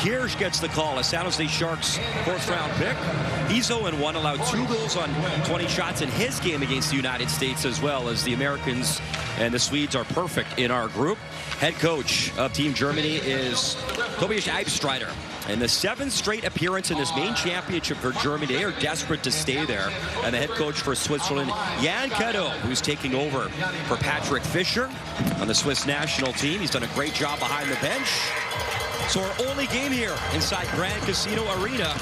Kirsch gets the call. A San Jose Sharks fourth-round pick. He's 0-1, allowed 2 goals on 20 shots in his game against the United States, as well as the Americans and the Swedes are perfect in our group. Head coach of Team Germany is Tobias Eibstrider. And the 7th straight appearance in this main championship for Germany. They are desperate to stay there. And the head coach for Switzerland, Jan Cadeau, who's taking over for Patrick Fischer on the Swiss national team. He's done a great job behind the bench. So our only game here inside Grand Casino Arena,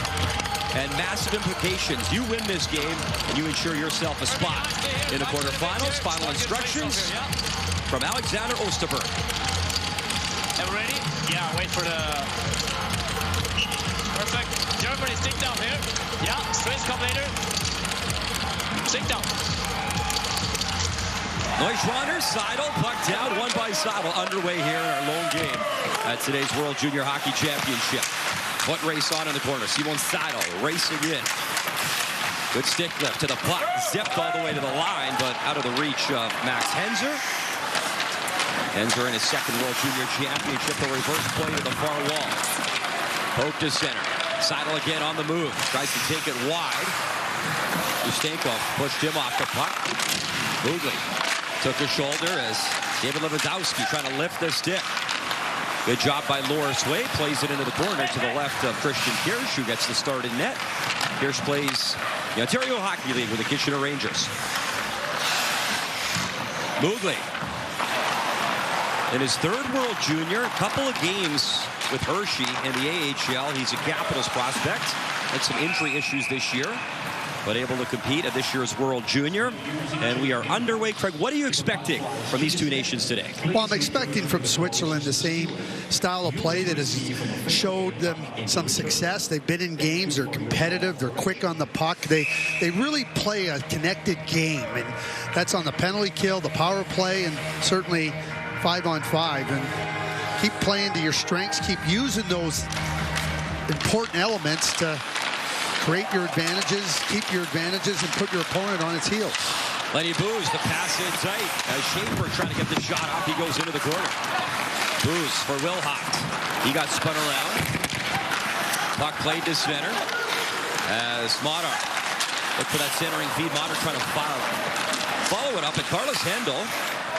and massive implications. You win this game and you ensure yourself a spot in the quarterfinals. Final instructions from Alexander Osterberg. Everybody ready? Yeah, wait for the... Perfect. Germany, stick down here. Yeah, Swiss come later. Stick down. Neuschwander, Seidel, puck down, won by Seidel. Underway here in our lone game at today's World Junior Hockey Championship. Foot race on in the corner. Simon Seidel racing in. Good stick lift to the puck. Zipped all the way to the line, but out of the reach of Max Henzer. Henzer in his second World Junior Championship. A reverse play to the far wall. Poke to center. Seidel again on the move. Tries to take it wide. Ustenkov pushed him off the puck. Mugli took a shoulder as David Lewandowski trying to lift the stick. Good job by Loris Way. Plays it into the corner to the left of Christian Kirsch, who gets the start in net. Kirsch plays the Ontario Hockey League with the Kitchener Rangers. Mugli. In his 3rd World Junior, a couple of games with Hershey in the AHL. He's a Capitals prospect. Had some injury issues this year, but able to compete at this year's World Junior. And we are underway. Craig, what are you expecting from these two nations today? Well, I'm expecting from Switzerland the same style of play that has showed them some success. They've been in games. They're competitive. They're quick on the puck. They really play a connected game, and that's on the penalty kill, the power play, and certainly 5-on-5. And keep playing to your strengths. Keep using those important elements to create your advantages, keep your advantages, and put your opponent on its heels. Lenny Booz, the pass in tight. As Schaefer trying to get the shot off, he goes into the corner. Booz for Wilhoft. He got spun around. Puck played to center. As Modar look for that centering feed. Modar trying to follow it up. And Carlos Hendel,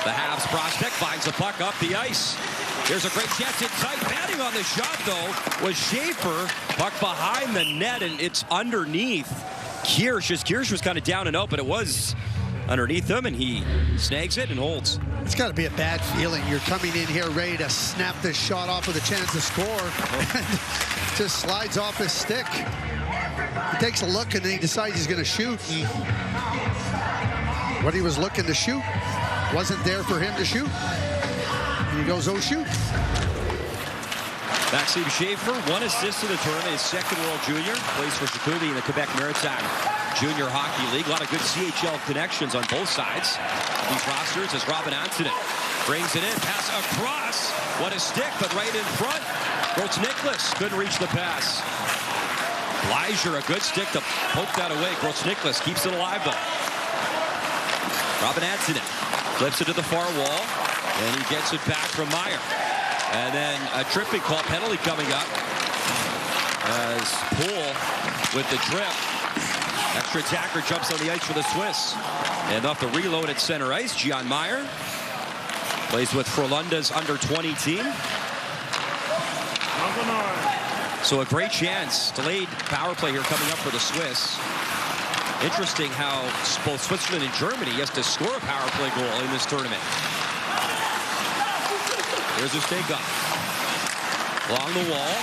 the Habs prospect, finds the puck up the ice. There's a great chance in tight. Batting on the shot, though, was Schaefer. Puck behind the net, and it's underneath Kirsch. Kirsch was kind of down and out, but it was underneath him, and he snags it and holds. It's got to be a bad feeling. You're coming in here ready to snap this shot off with a chance to score, and just slides off his stick. He takes a look, and then he decides he's going to shoot. What he was looking to shoot wasn't there for him to shoot. And he goes, oh, shoot. Maxime Schaefer, 1 assist in the tournament, his 2nd World Junior. Plays for Chicoutimi in the Quebec Maritime Junior Hockey League. A lot of good CHL connections on both sides. These rosters as Robin Antonin brings it in. Pass across. What a stick, but right in front. Groats Nicholas couldn't reach the pass. Bleiger, a good stick to poke that away. Groats Nicholas keeps it alive, though. Robin Antonin flips it to the far wall, and he gets it back from Meyer. And then a tripping call penalty coming up as Poole with the trip. Extra attacker jumps on the ice for the Swiss. And off the reload at center ice, Gian Meyer plays with Frölunda's under-20 team. So a great chance. Delayed power play here coming up for the Swiss. Interesting how both Switzerland and Germany has to score a power play goal in this tournament. Here's Ustenkov. Along the wall.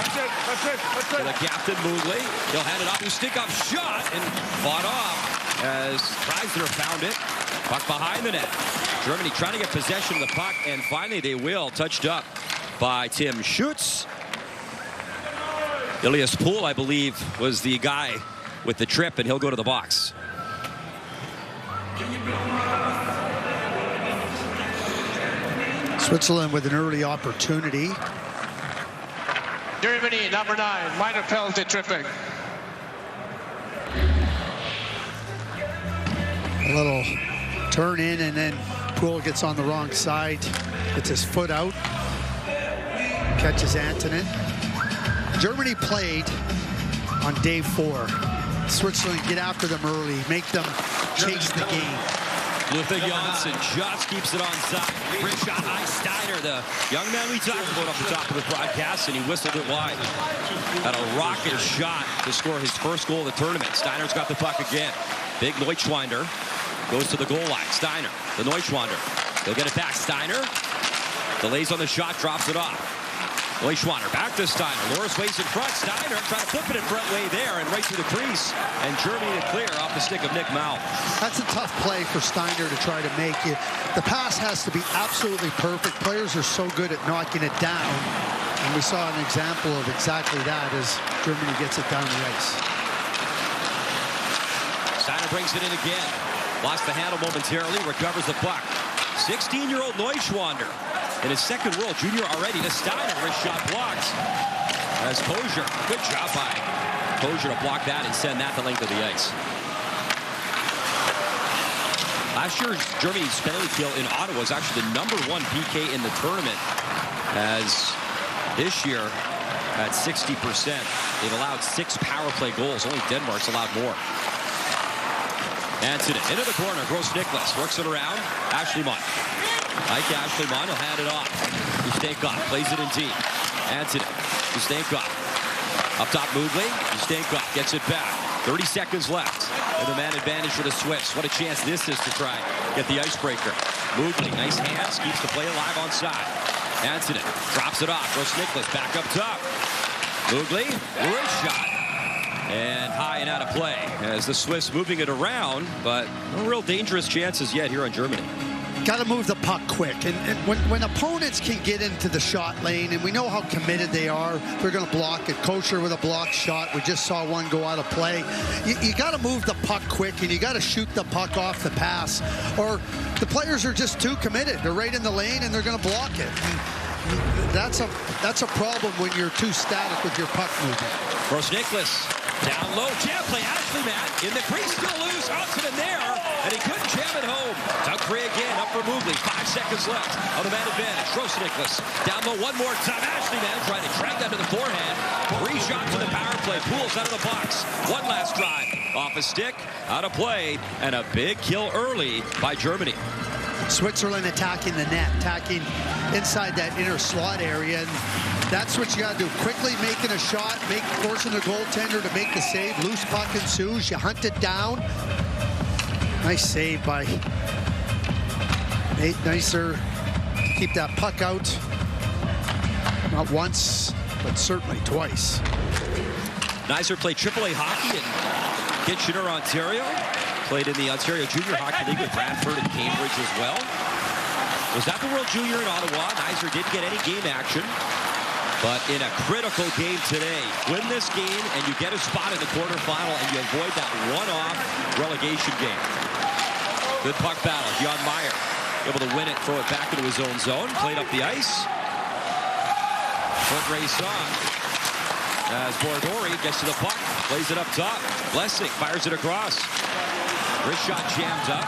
To the captain, Mugli. He'll hand it off. Ustenkov shot and fought off as Kreisler found it. Puck behind the net. Germany trying to get possession of the puck, and finally they will. Touched up by Tim Schutz. Elias Poole, I believe, was the guy with the trip, and he'll go to the box. Switzerland with an early opportunity. Germany, number 9, minor penalty tripping. A little turn in, and then Poole gets on the wrong side. Gets his foot out. Catches Antonin. Germany played on day 4. Switzerland get after them early, make them chase the game. Luther Janssen just keeps it on side. Great shot high. Steiner, the young man we talked about off the top of the broadcast, and he whistled it wide. Had a rocket shot to score his first goal of the tournament. Steiner's got the puck again. Big Neuschwander goes to the goal line. Steiner, the Neuschwander. They'll get it back. Steiner delays on the shot, drops it off. Neuschwander back to Steiner. Loris waits in front. Steiner trying to flip it in front way there and right through the crease. And Germany to clear off the stick of Nick Mao. That's a tough play for Steiner to try to make it. The pass has to be absolutely perfect. Players are so good at knocking it down. And we saw an example of exactly that as Germany gets it down the ice. Steiner brings it in again. Lost the handle momentarily. Recovers the puck. 16-year-old Neuschwander. In his second World Junior already to Steiner. Wrist shot blocked. As Kosier. Good job by Kosier to block that and send that the length of the ice. Last year's Germany's penalty kill in Ottawa was actually the #1 PK in the tournament. As this year at 60%, they've allowed 6 power play goals. Only Denmark's allowed more. Antonin into the corner. Gross Nicholas works it around. Ashleyman. Mike Ashleyman will hand it off. Ustenkov plays it in deep. Antonin. Ustenkov. Up top, Moodley. Ustenkov gets it back. 30 seconds left. And the man advantage for the Swiss. What a chance this is to try get the icebreaker. Moodley, nice hands, keeps the play alive on side. Antonin drops it off. Gross Nicholas back up top. Moodley, great shot. And high and out of play as the Swiss moving it around, but no real dangerous chances yet here on Germany. Got to move the puck quick. And when opponents can get into the shot lane, and we know how committed they are, they're going to block it. Kosier with a blocked shot. We just saw one go out of play. You got to move the puck quick, and you got to shoot the puck off the pass, or the players are just too committed. They're right in the lane, and they're going to block it. And that's a problem when you're too static with your puck movement. Gross Nicholas down low, jam play. Ashleyman in the crease, still loose. Antonin there, and he couldn't jam it home. Doug Frey again, up for Moodley. 5 seconds left on the man advantage. Gross Nicholas down low one more time. Ashleyman trying to drag that to the forehand. 3 shots to the power play. Pools out of the box. One last drive. Off a stick, out of play, and a big kill early by Germany. Switzerland attacking the net, attacking inside that inner slot area. And that's what you got to do. Quickly making a shot, forcing the goaltender to make the save. Loose puck ensues. You hunt it down. Nice save by Nate Neisser to keep that puck out. Not once, but certainly twice. Neisser played AAA hockey in Kitchener, Ontario. Played in the Ontario Junior Hockey League with Brantford and Cambridge as well. Was at the World Junior in Ottawa. Neisser didn't get any game action. But in a critical game today, win this game and you get a spot in the quarterfinal and you avoid that one-off relegation game. Good puck battle. Jan Meyer able to win it, throw it back into his own zone. Played up the ice. Foot race on. As Bordori gets to the puck, plays it up top. Blessing fires it across. Wrist shot jammed up.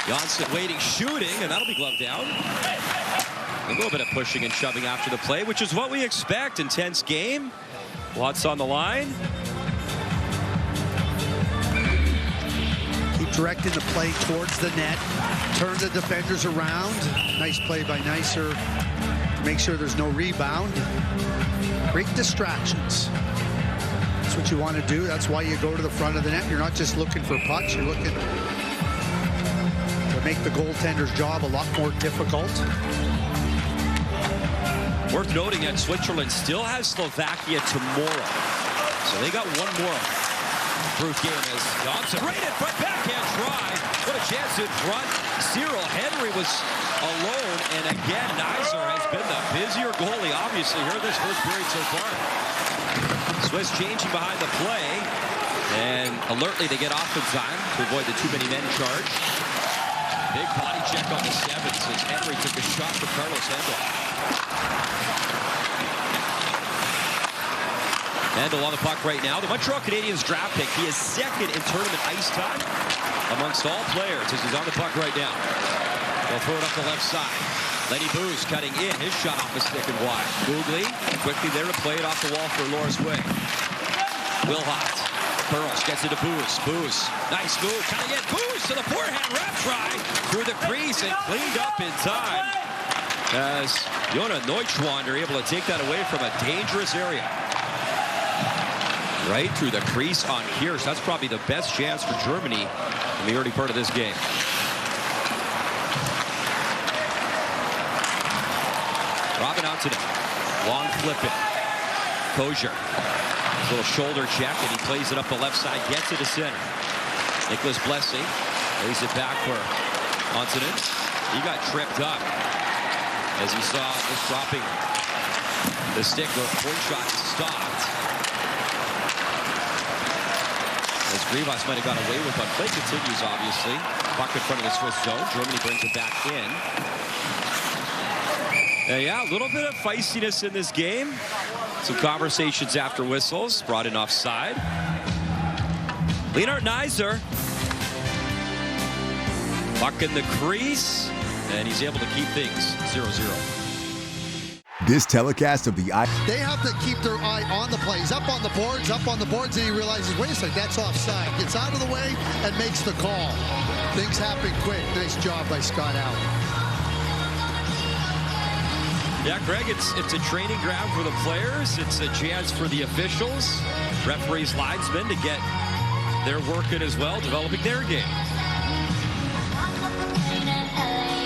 Janssen waiting, shooting, and that'll be gloved down. A little bit of pushing and shoving after the play, which is what we expect. Intense game. Lots on the line. Keep directing the play towards the net. Turn the defenders around. Nice play by Neisser. Make sure there's no rebound. Great distractions. That's what you want to do. That's why you go to the front of the net. You're not just looking for pucks. You're looking to make the goaltender's job a lot more difficult. Worth noting that Switzerland still has Slovakia tomorrow. So they got one more proof game as Janssen right in front, backhand try. What a chance in front. Cyril Henry was alone, and again, Neisser has been the busier goalie, obviously, here this first period so far. Swiss changing behind the play, and alertly they get off in time to avoid the too many men charge. Big body check on the 7s as Henry took a shot from Carlos Hendel. Hendel on the puck right now. The Montreal Canadiens draft pick. He is second in tournament ice time amongst all players as he's on the puck right now. They'll throw it up the left side. Lenny Booz cutting in. His shot off the stick and wide. Googly quickly there to play it off the wall for Loris Way. Wilhot. Burrows gets it to Booz. Booz. Nice move. Cutting in. Booz to the forehand. Wrap try through the crease and cleaned up in time. As Jona Neuschwander able to take that away from a dangerous area. Right through the crease on Kirsch. That's probably the best chance for Germany in the early part of this game. Robin Antonin. Long flip it. Kosher. Little shoulder check, and he plays it up the left side. Gets it to center. Nicholas Blessing lays it back for Antonin. He got tripped up as he saw this dropping the stick. The point shot stopped. As Grivas might have got away with it. Play continues, obviously. Puck in front of the Swiss zone. Germany brings it back in. Yeah, a little bit of feistiness in this game. Some conversations after whistles. Brought in offside. Leonard Kaiser. Puck in the crease. And he's able to keep things 0-0. This telecast of the They have to keep their eye on the play. He's up on the boards, and he realizes, wait a second, that's offside. Gets out of the way and makes the call. Things happen quick. Nice job by Scott Allen. Yeah, Greg, it's a training ground for the players. It's a chance for the officials, referees, linesmen to get their work in as well, developing their game.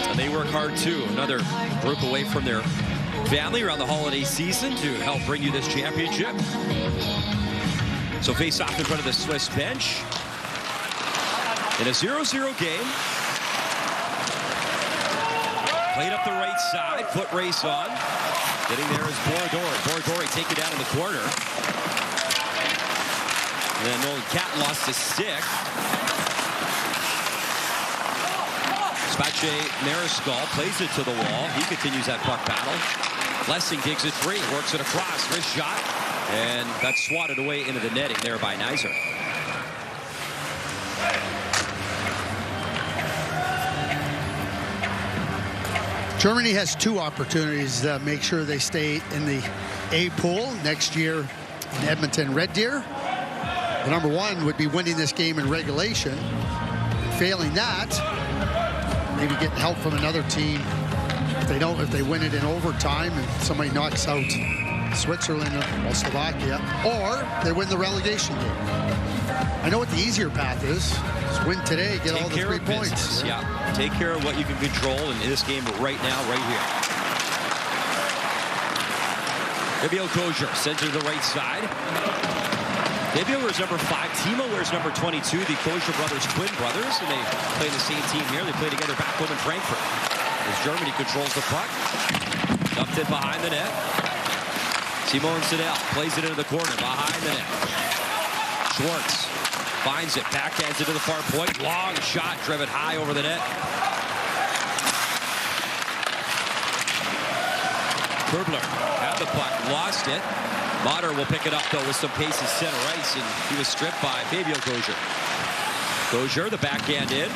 And they work hard, too. Another group away from their family around the holiday season to help bring you this championship. So face off in front of the Swiss bench. In a 0-0 game. Played up the right side. Foot race on. Getting there is Borodori. Borodori take it down in the corner. And then Nolan Cat lost his stick. Spache Mariscal plays it to the wall. He continues that puck battle. Blessing digs it free, works it across, wrist shot, and that's swatted away into the netting there by Kaiser. Germany has two opportunities to make sure they stay in the A pool next year in Edmonton Red Deer. The number one would be winning this game in regulation. Failing that, maybe getting help from another team if they win it in overtime and somebody knocks out Switzerland or Slovakia, or they win the relegation game. I know what the easier path is. Just win today, get all the 3 points. Yeah, take care of what you can control in this game right now, right here. Fabio Kosher sent to the right side. Fabio wears number 5. Timo wears number 22. The Kosher brothers, twin brothers, and they play the same team here. They play together back home in Frankfurt. As Germany controls the puck. Dumped it behind the net. Simon Sedel plays it into the corner behind the net. Schwartz finds it, backhands it to the far point. Long shot driven high over the net. Kerbler had the puck, lost it. Motter will pick it up, though, with some pace in center ice, and he was stripped by Fabio Kosher. Kosher, the backhand in.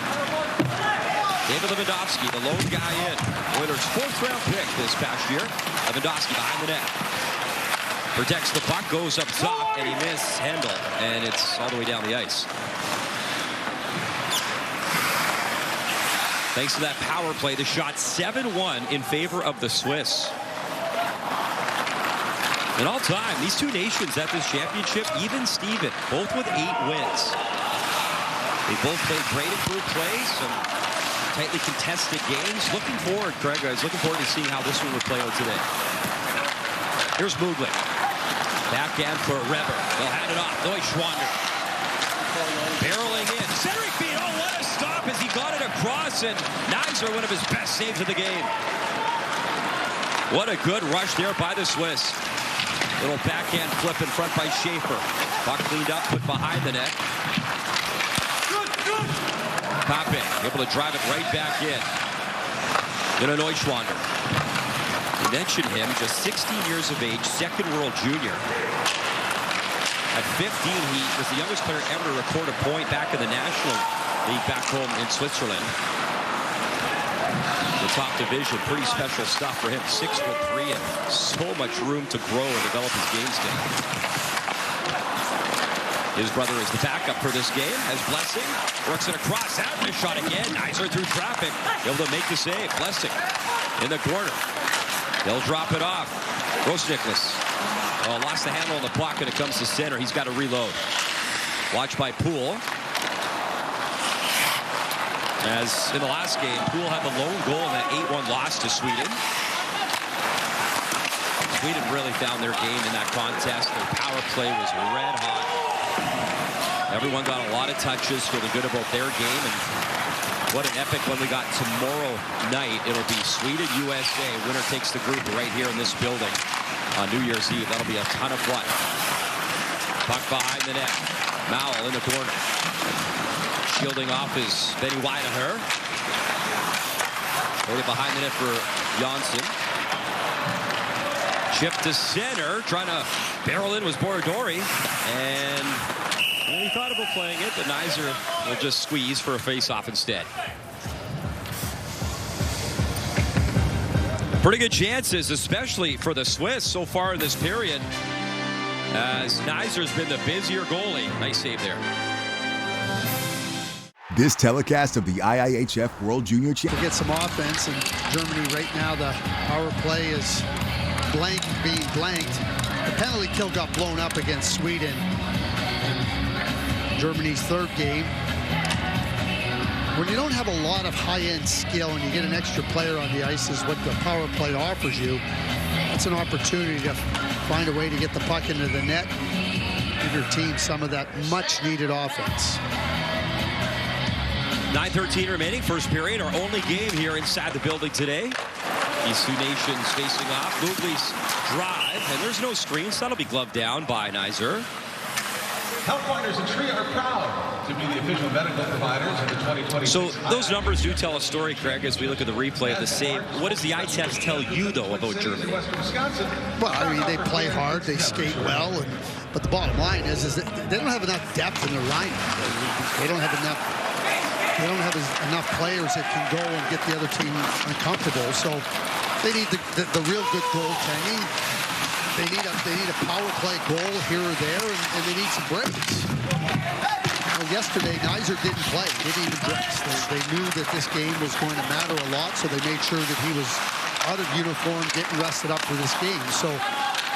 David Lewandowski, the lone guy in. Oilers' 4th-round pick this past year. Lewandowski behind the net. Protects the puck, goes up top, and he missed Hendel, and it's all the way down the ice. Thanks to that power play, the shot 7-1 in favor of the Swiss. And all time, these two nations at this championship, even Steven, both with 8 wins. They both played great improved play, some tightly contested games. Looking forward, Craig, I was looking forward to seeing how this one would play out today. Here's Mugler. Backhand for Reber. They'll hand it off. Neuschwander. Barreling in. Cedric Bean, oh, what a stop as he got it across, and Kaiser, one of his best saves of the game. What a good rush there by the Swiss. Little backhand flip in front by Schaefer. Puck cleaned up, put behind the net. Pape able to drive it right back in. Jona Neuschwander. We mentioned him, just 16 years of age, second world junior. At 15, he was the youngest player ever to record a point back in the National League back home in Switzerland. top division. Pretty special stuff for him. 6'3" and so much room to grow and develop his game still. His brother is the backup for this game as Blessing works it across. Out and a shot again. Nizer through traffic. Able to make the save. Blessing in the corner. They'll drop it off. Rosniclas. Oh, lost the handle on the puck and it comes to center. He's got to reload. Watched by Poole. As in the last game, Poole had the lone goal in that 8-1 loss to Sweden. Sweden really found their game in that contest. Their power play was red hot. Everyone got a lot of touches, feeling good about their game. And what an epic one we got tomorrow night. It'll be Sweden, USA. Winner takes the group right here in this building on New Year's Eve. That'll be a ton of fun. Puck behind the net. Mowell in the corner. Shielding off is Benny Weideher. Put it behind the net for Janssen. Chip to center. Trying to barrel in was Borodori. And he thought about playing it, but Nizer will just squeeze for a face-off instead. Pretty good chances, especially for the Swiss so far in this period, as Nizer's been the busier goalie. Nice save there. This telecast of the IIHF World Junior Championship. To get some offense, and Germany right now, the power play is being blanked. The penalty kill got blown up against Sweden in Germany's third game. When you don't have a lot of high-end skill and you get an extra player on the ice is what the power play offers you. It's an opportunity to find a way to get the puck into the net, give your team some of that much-needed offense. 9:13 remaining, first period, our only game here inside the building today. These two nations facing off. Moogly's drive, and there's no screen, so that'll be gloved down by Nizer. Health Partners and Tree are proud to be the official medical providers of the 2020. So those numbers do tell a story, Craig, as we look at the replay of the save. What does the eye test tell you, though, about Germany? Well, I mean, they play hard, they skate well, but the bottom line is that they don't have enough depth in their lineup. They don't have enough players that can go and get the other team uncomfortable. So they need the real good goaltending. They need a power play goal here or there, and they need some breaks. Well, yesterday, Nizer didn't play. He didn't even breaks. They knew that this game was going to matter a lot, so they made sure that he was out of uniform, getting rested up for this game. So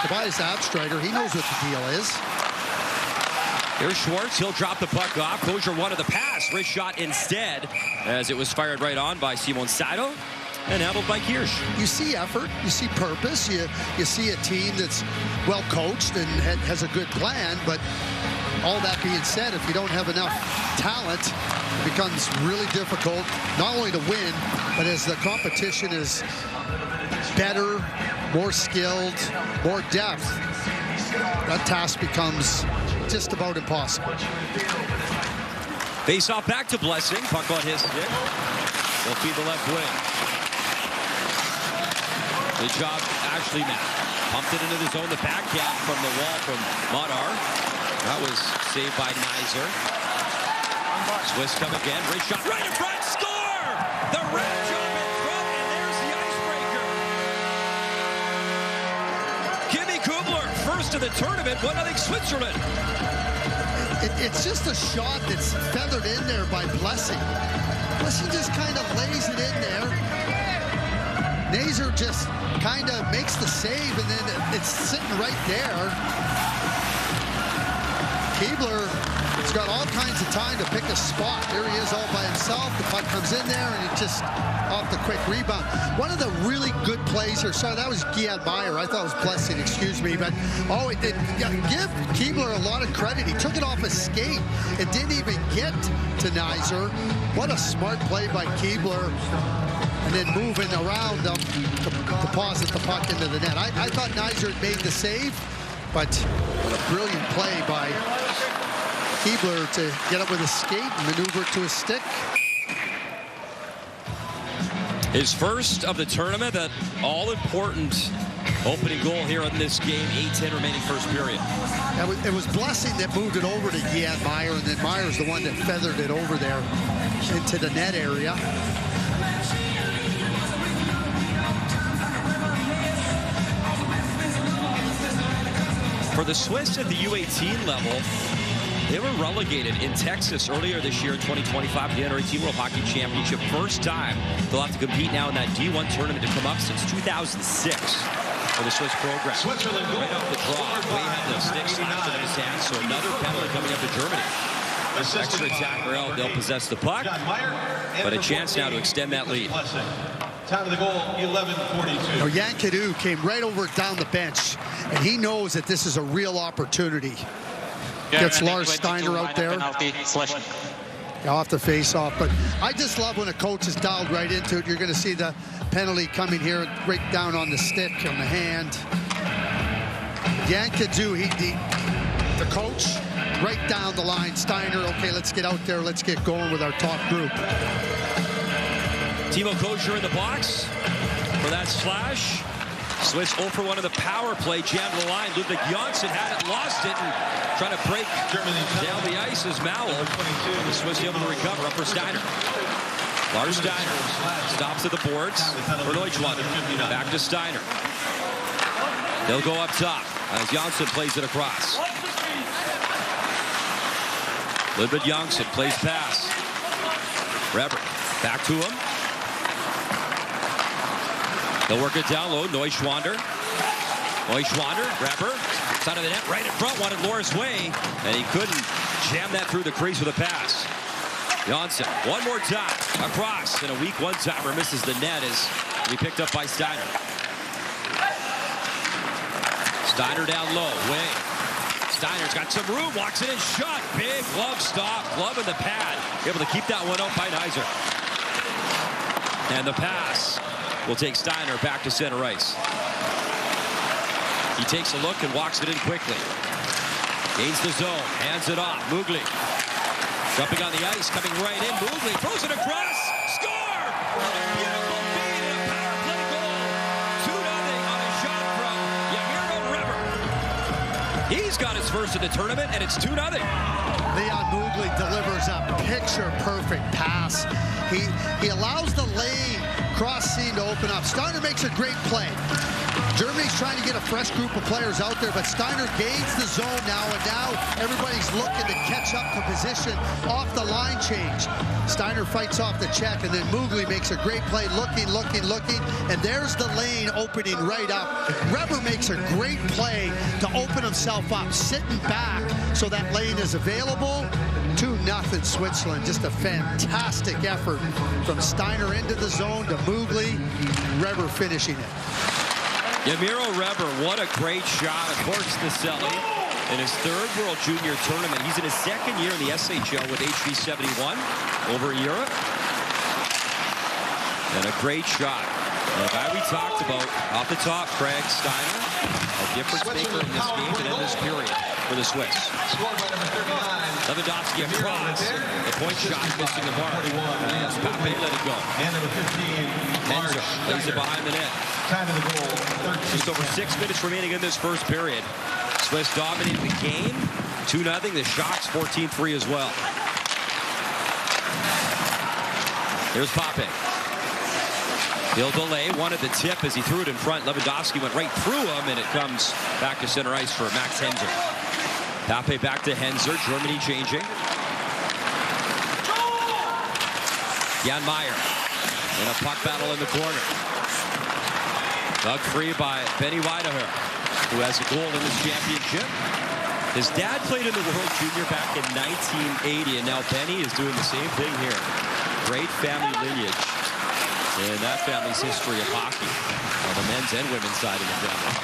Tobias Abstreiter, he knows what the deal is. Here's Schwartz. He'll drop the puck off. Kosher wanted the pass. Wrist shot instead, as it was fired right on by Simon Sato and handled by Kirsch. You see effort. You see purpose. You see a team that's well coached and has a good plan. But all that being said, if you don't have enough talent, it becomes really difficult not only to win, but as the competition is better, more skilled, more depth, that task becomes just about impossible. Face off back to Blessing. Puck on his stick. They'll feed the left wing. Good job, Ashley Mack. Pumped it into the zone. The backhand from the wall from Modar. That was saved by Nizer. Swiss come again. Great shot right in front. Score! The red jump in front, and there's the icebreaker. Kimi Kubler, first of the tournament. 1-0 Switzerland. It's just a shot that's feathered in there by Blessing. Blessing just kind of lays it in there. Nazer just kind of makes the save, and then it's sitting right there. Keebler has got all kinds of time to pick a spot. There he is all by himself. The puck comes in there, and it just off the quick rebound. One of the really good plays here. Sorry, that was Giad Meyer. I thought it was Blessing, excuse me. But, give Keebler a lot of credit. He took it off his skate and didn't even get to Nizer. What a smart play by Keebler. And then moving around them to deposit the puck into the net. I thought Nizer had made the save, but what a brilliant play by Keebler to get up with his skate and maneuver it to his stick. His first of the tournament, that all-important opening goal here in this game. 8:10 remaining first period. It was Blessing that moved it over to Giad Meyer, and then Meyer's the one that feathered it over there into the net area. For the Swiss at the U18 level, they were relegated in Texas earlier this year in 2025, the Under-18 World Hockey Championship. First time they'll have to compete now in that D1 tournament to come up since 2006 for the Swiss program. Right off the draw, way had the stick slapped in his hand, so another penalty coming up to Germany. Extra attacker out, they'll possess the puck, but a chance now to extend that lead. Time of the goal, 11:42. Yankadu came right over down the bench, and he knows that this is a real opportunity. Gets Lars Steiner out there. Off the face-off, but I just love when a coach is dialed right into it. You're going to see the penalty coming here, right down on the stick, on the hand. Yankadu, the coach, right down the line. Steiner, okay, let's get out there. Let's get going with our top group. Timo Kosher in the box for that slash. Swiss 0 for 1 in the power play. Jammed the line. Ludwig Janssen had it, lost it, and trying to break down the ice is Mallow. The Swiss able to recover up for Steiner. Lars Steiner stops at the boards for Neuschwander. Back to Steiner. They'll go up top as Janssen plays it across. Ludwig Janssen plays pass. Reber back to him. They'll work it down low. Neuschwander. Reber. Side of the net, right in front. Wanted Loris Way, and he couldn't jam that through the crease with a pass. Janssen, one more time. Across, and a weak one-timer misses the net as he picked up by Steiner. Steiner down low. Way. Steiner's got some room. Walks it in. Shot. Big glove stop. Glove in the pad. Able to keep that one out by Kaiser. And the pass will take Steiner back to center ice. He takes a look and walks it in quickly. Gains the zone, hands it off. Mugli jumping on the ice, coming right in. Mugli throws it across. Score! Beautiful feed and a power play goal. 2-0 on a shot from Yamiro Reber. He's got his first in the tournament, and it's 2-0. Leon Mugli delivers a picture-perfect pass. He allows the lane cross seam to open up. Steiner makes a great play. Germany's trying to get a fresh group of players out there, but Steiner gains the zone now, and now everybody's looking to catch up to position off the line change. Steiner fights off the check, and then Mugli makes a great play, looking, and there's the lane opening right up. Reber makes a great play to open himself up, sitting back so that lane is available. 2-0 Switzerland. Just a fantastic effort from Steiner into the zone to Mugli. Reber finishing it. Yamiro Reber, what a great shot. Of course, Naselli in his third World Junior Tournament. He's in his second year in the SHL with HV71 over Europe. And a great shot. And the guy we talked about off the top, Craig Steiner, a difference maker in this game and in this period for the Swiss. Lewandowski across. The point shot missing the mark. As Pape let it go. And number 15, Henzer plays it behind the net. Time of the goal, 13. Just over 6 minutes remaining in this first period. Swiss dominating the game. 2-0. The shots 14-3 as well. Here's Pape. He'll delay, wanted the tip as he threw it in front. Lewandowski went right through him, and it comes back to center ice for Max Henzer. Pape back to Henzer, Germany changing. Jan Meyer in a puck battle in the corner. Dug free by Benny Weideher, who has a goal in this championship. His dad played in the World Junior back in 1980, and now Benny is doing the same thing here. Great family lineage in that family's history of hockey on the men's and women's side of the family.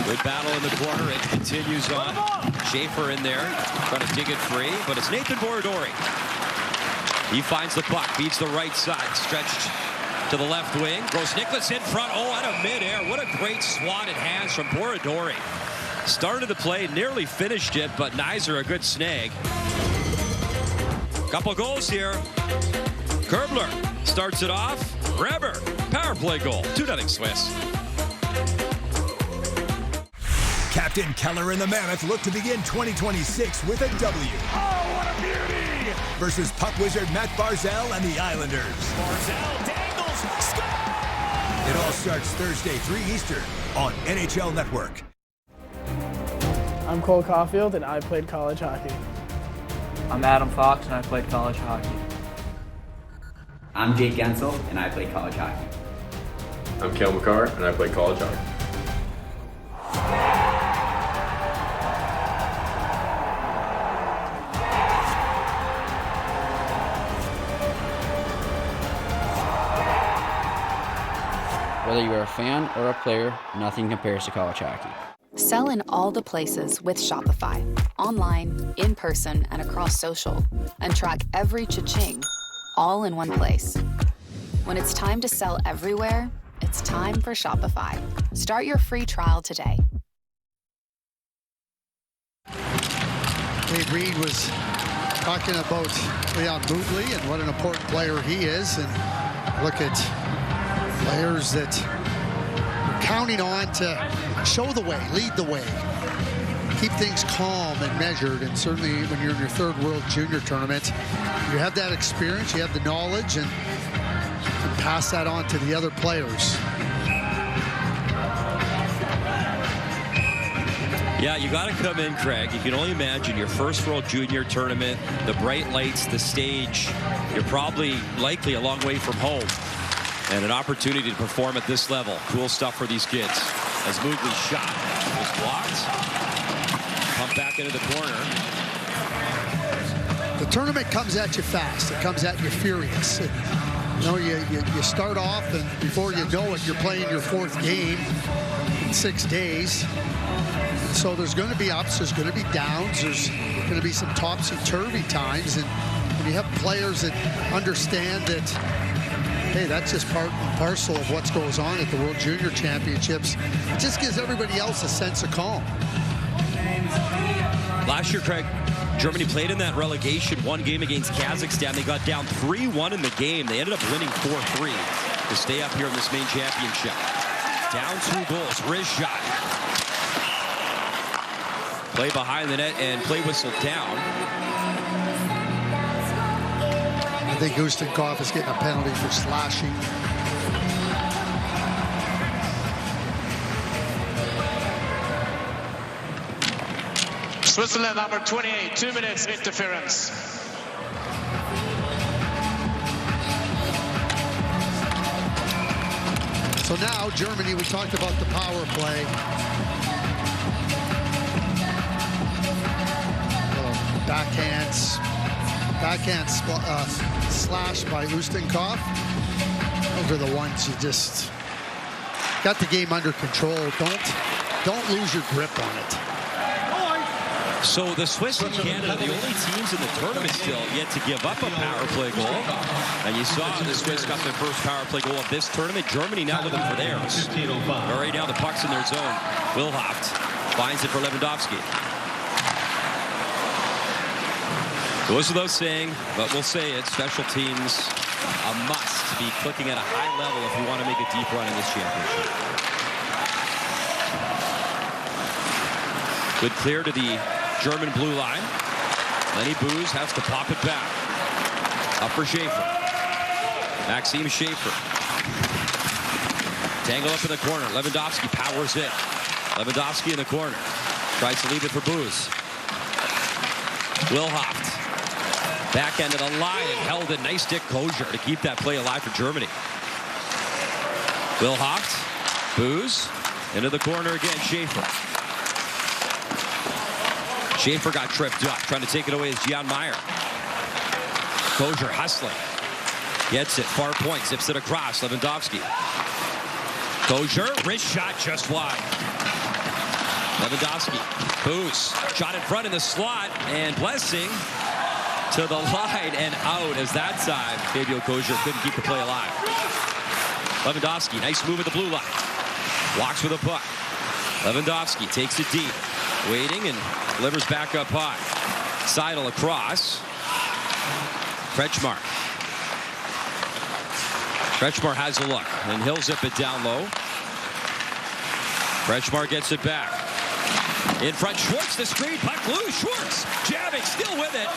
Good battle in the corner. It continues on. Schaefer in there, trying to dig it free, but it's Nathan Borodori. He finds the puck, beats the right side, stretched to the left wing. Gross-Nicholas in front. Oh, out of midair. What a great swatted hands from Borodori. Started the play, nearly finished it, but Kaiser a good snag. Couple goals here. Kerbler starts it off. Reber, power play goal. 2-0 Swiss. Captain Keller and the Mammoth look to begin 2026 with a W. Oh, what a beauty! Versus puck wizard Matt Barzal and the Islanders. Barzal dangles, score! It all starts Thursday, 3 Eastern on NHL Network. I'm Cole Caulfield, and I played college hockey. I'm Adam Fox, and I played college hockey. I'm Jake Gensel, and I played college hockey. I'm Cale McCarr, and I played college hockey. Whether you are a fan or a player, nothing compares to college hockey. Sell in all the places with Shopify. Online, in person, and across social. And track every cha-ching, all in one place. When it's time to sell everywhere, it's time for Shopify. Start your free trial today. Dave Reed was talking about Leon Moodley and what an important player he is. And look at players that are counting on to show the way, lead the way, keep things calm and measured. And certainly when you're in your third World Junior tournament, you have that experience, you have the knowledge, and pass that on to the other players. Yeah, you got to come in, Craig. You can only imagine your first World Junior tournament, the bright lights, the stage. You're probably likely a long way from home. And an opportunity to perform at this level. Cool stuff for these kids. As Moodley's shot was blocked. Pump back into the corner. The tournament comes at you fast. It comes at you furious. You know, you start off, and before you know it, you're playing your fourth game in 6 days. So there's going to be ups, there's going to be downs, there's going to be some topsy-turvy times. And when you have players that understand that, hey, that's just part and parcel of what goes on at the World Junior Championships, it just gives everybody else a sense of calm. Last year, Craig, Germany played in that relegation one game against Kazakhstan. They got down 3-1 in the game. They ended up winning 4-3 to stay up here in this main championship. Down 2 goals. Wrist shot. Play behind the net and play whistle down. I think Ustinkov is getting a penalty for slashing. Switzerland, number 28, 2 minutes interference. So now Germany, we talked about the power play. Backhand slash by Ustinkov. Those are the ones you just got the game under control. Don't lose your grip on it. So the Swiss and Canada, the only teams in the tournament still yet to give up a power play goal. And you saw the Swiss got their first power play goal of this tournament. Germany now looking for theirs. All right, now the puck's in their zone. Wilhoft finds it for Lewandowski. Goes without saying, but we'll say it, special teams a must to be clicking at a high level if we want to make a deep run in this championship. Good clear to the German blue line. Lenny Booz has to pop it back. Up for Schaefer. Maxime Schaefer. Tangle up in the corner. Lewandowski powers in. Lewandowski in the corner. Tries to leave it for Booz. Wilhoft. Back end of the line and held it. Nice stick Kosher to keep that play alive for Germany. Wilhoft. Booz. Into the corner again. Schaefer. Schaefer got tripped up. Trying to take it away is Jan Meyer. Kosher hustling. Gets it. Far point. Zips it across. Lewandowski. Kosher. Wrist shot just wide. Lewandowski. Booz. Shot in front in the slot. And Blessing to the line and out as that time Fabio Kosher couldn't keep the play alive. Lewandowski. Nice move at the blue line. Walks with a puck. Lewandowski takes it deep. Waiting and delivers back up high. Seidel across. Kretschmar. Kretschmar has a look, and he'll zip it down low. Kretschmar gets it back. In front, Schwartz, the screen, puck loose. Schwartz jamming, still with it.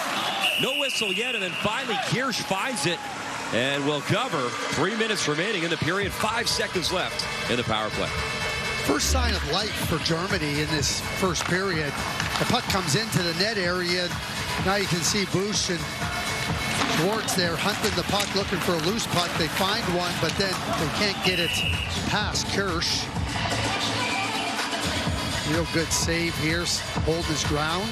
No whistle yet, and then finally Kirsch finds it and will cover. 3 minutes remaining in the period. 5 seconds left in the power play. First sign of life for Germany in this first period. The puck comes into the net area. Now you can see Bush and Schwartz there hunting the puck, looking for a loose puck. They find one, but then they can't get it past Kirsch. Real good save here, holding his ground.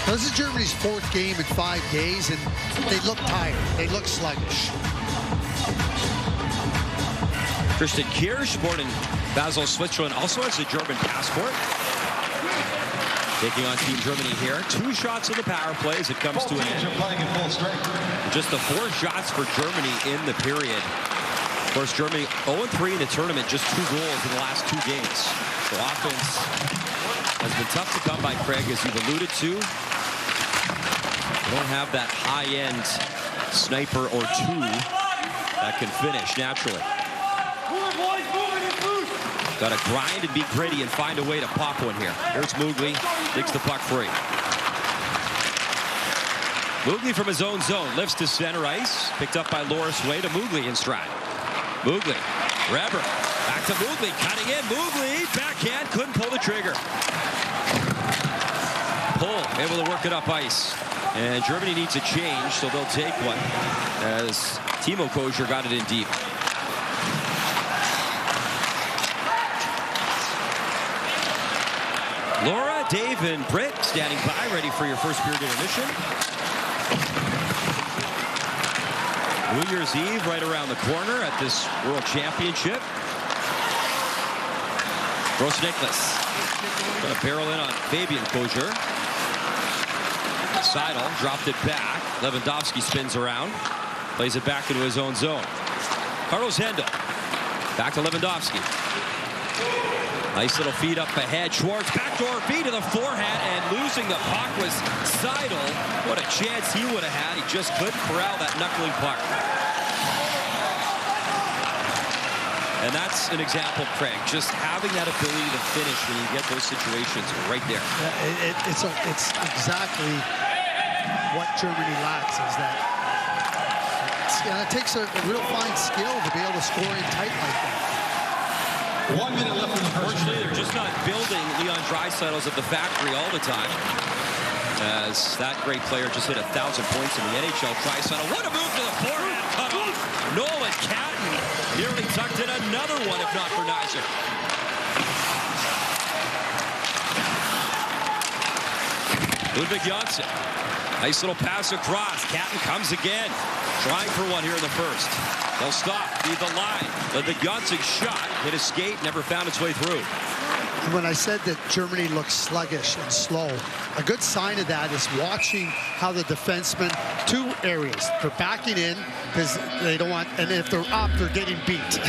This is Germany's 4th game in 5 days, and they look tired. They look sluggish. Christian Kirsch, born in Basel, Switzerland, also has a German passport. Taking on Team Germany here. 2 shots in the power play as it comes to an end. Just the 4 shots for Germany in the period. Of course, Germany 0-3 in the tournament, just 2 goals in the last 2 games. So offense has been tough to come by, Craig, as you've alluded to. They don't have that high-end sniper or 2 that can finish naturally. Got to grind and be gritty and find a way to pop one here. Here's Mugli, digs the puck free. Mugli from his own zone, lifts to center ice. Picked up by Loris Way to Mugli in stride. Mugli, Reber, back to Mugli, cutting in. Mugli, backhand, couldn't pull the trigger. Pull, able to work it up ice. And Germany needs a change, so they'll take one as Timo Kosher got it in deep. Laura, Dave, and Britt standing by, ready for your first period intermission. New Year's Eve right around the corner at this World Championship. Gross-Nicholas going to barrel in on Fabian Kosher. Seidel dropped it back. Lewandowski spins around, plays it back into his own zone. Carlos Hendel back to Lewandowski. Nice little feed up ahead. Schwartz, backdoor feed to the forehand, and losing the puck was Seidel. What a chance he would have had. He just couldn't corral that knuckling puck. And that's an example, Craig, just having that ability to finish when you get those situations right there. Yeah, it's exactly what Germany lacks, is that it takes a real fine skill to be able to score in tight like that. 1 minute left in the first. Unfortunately, they're just not building Leon Draisaitl's at the factory all the time. As that great player just hit 1,000 points in the NHL. Draisaitl, what a move to the forehand, cut off. Nolan Catton nearly tucked in another one, if not for Nizer. Ludwig Janssen, nice little pass across. Catton comes again, trying for one here in the first. They'll stop, feed the line. Ludwig Janssen shot, hit a skate, never found its way through. And when I said that Germany looks sluggish and slow, a good sign of that is watching how the defensemen, 2 areas. They're backing in because they don't want, and if they're up, they're getting beat.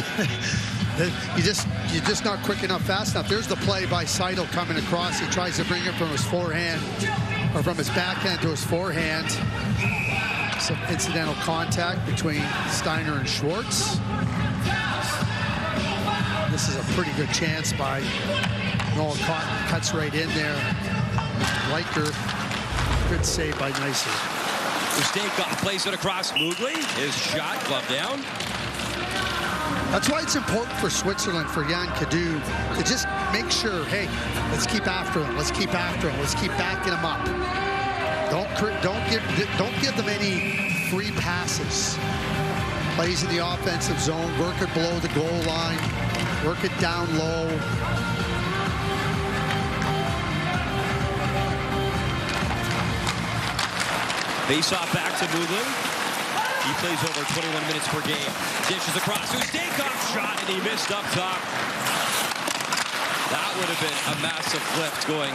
You're just not quick enough, fast enough. There's the play by Seidel coming across. He tries to bring it from his forehand, or from his backhand to his forehand. Some incidental contact between Steiner and Schwartz. This is a pretty good chance by Noel Cotton. Cuts right in there. Riker, good save by Nicer. Ustenkov plays it across Mugli. His shot, glove down. That's why it's important for Switzerland, for Jan Cadu, to just make sure, hey, let's keep after him. Let's keep after him. Let's keep backing him up. Don't give them any free passes. Plays in the offensive zone, work it below the goal line, work it down low. Face-off back to Mugli. He plays over 21 minutes per game. Dishes across. Ustenkov shot, and he missed up top. That would have been a massive lift going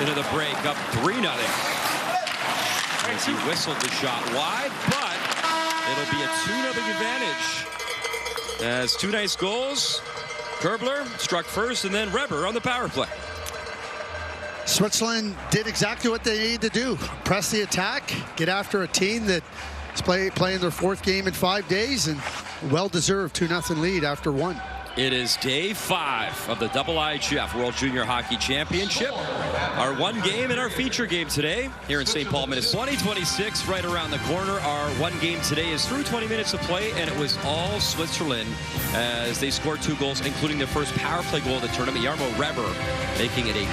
into the break, up 3-0. As he whistled the shot wide, but it'll be a 2-0 advantage. As 2 nice goals. Kerbler struck first, and then Reber on the power play. Switzerland did exactly what they needed to do. Press the attack, get after a team that is playing their 4th game in 5 days, and well-deserved 2-0 lead after 1. It is day 5 of the IIHF World Junior Hockey Championship. Our one game and our feature game today here in St. Paul, Minnesota. 2026 right around the corner. Our one game today is through 20 minutes of play, and it was all Switzerland as they scored 2 goals, including their first power play goal of the tournament. Jarmo Reber making it a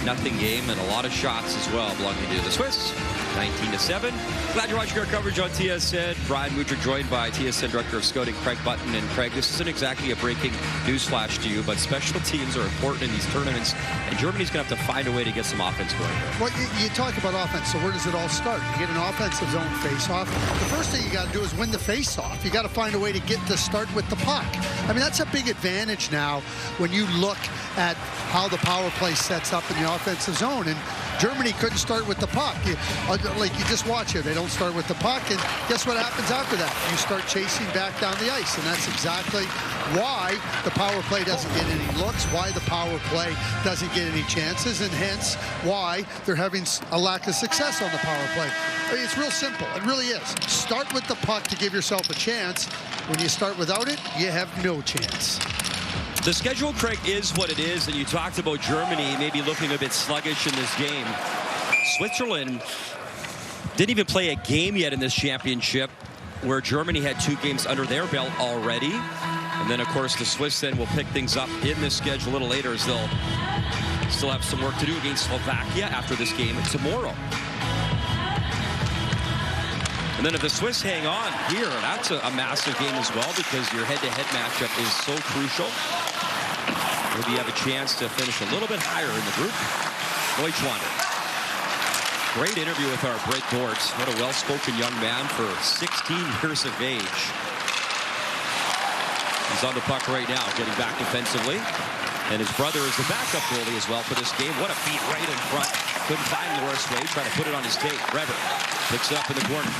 2-0 game, and a lot of shots as well belonging to the Swiss. 19-7. Glad you're watching our coverage on TSN. Brian Mudrick joined by TSN Director of Scouting Craig Button. And Craig, this isn't exactly a breaking news flash to you, but special teams are important in these tournaments, and Germany's going to have to find a way to get some offense going here. Well, you talk about offense, so where does it all start? You get an offensive zone face-off. The first thing you got to do is win the face-off. You got to find a way to get to start with the puck. I mean, that's a big advantage now when you look at how the power play sets up in the offensive zone. And Germany couldn't start with the puck. You just watch it. They don't start with the puck, and guess what happens after that? You start chasing back down the ice, and that's exactly why the power play doesn't get any looks, why the power play doesn't get any chances, and hence why they're having a lack of success on the power play. I mean, it's real simple. It really is. Start with the puck to give yourself a chance. When you start without it, you have no chance. The schedule, Craig, is what it is, and you talked about Germany maybe looking a bit sluggish in this game. Switzerland didn't even play a game yet in this championship, where Germany had 2 games under their belt already. And then, of course, the Swiss then will pick things up in this schedule a little later, as they'll still have some work to do against Slovakia after this game tomorrow. And then if the Swiss hang on here, that's a massive game as well, because your head-to-head matchup is so crucial. Maybe you have a chance to finish a little bit higher in the group. Deutschwander. Great interview with our Brett Dort. What a well-spoken young man for 16 years of age. He's on the puck right now, getting back defensively. And his brother is the backup goalie as well for this game. What a feed right in front. Couldn't find Loris Wade, trying to put it on his tape. Reber picks it up in the corner.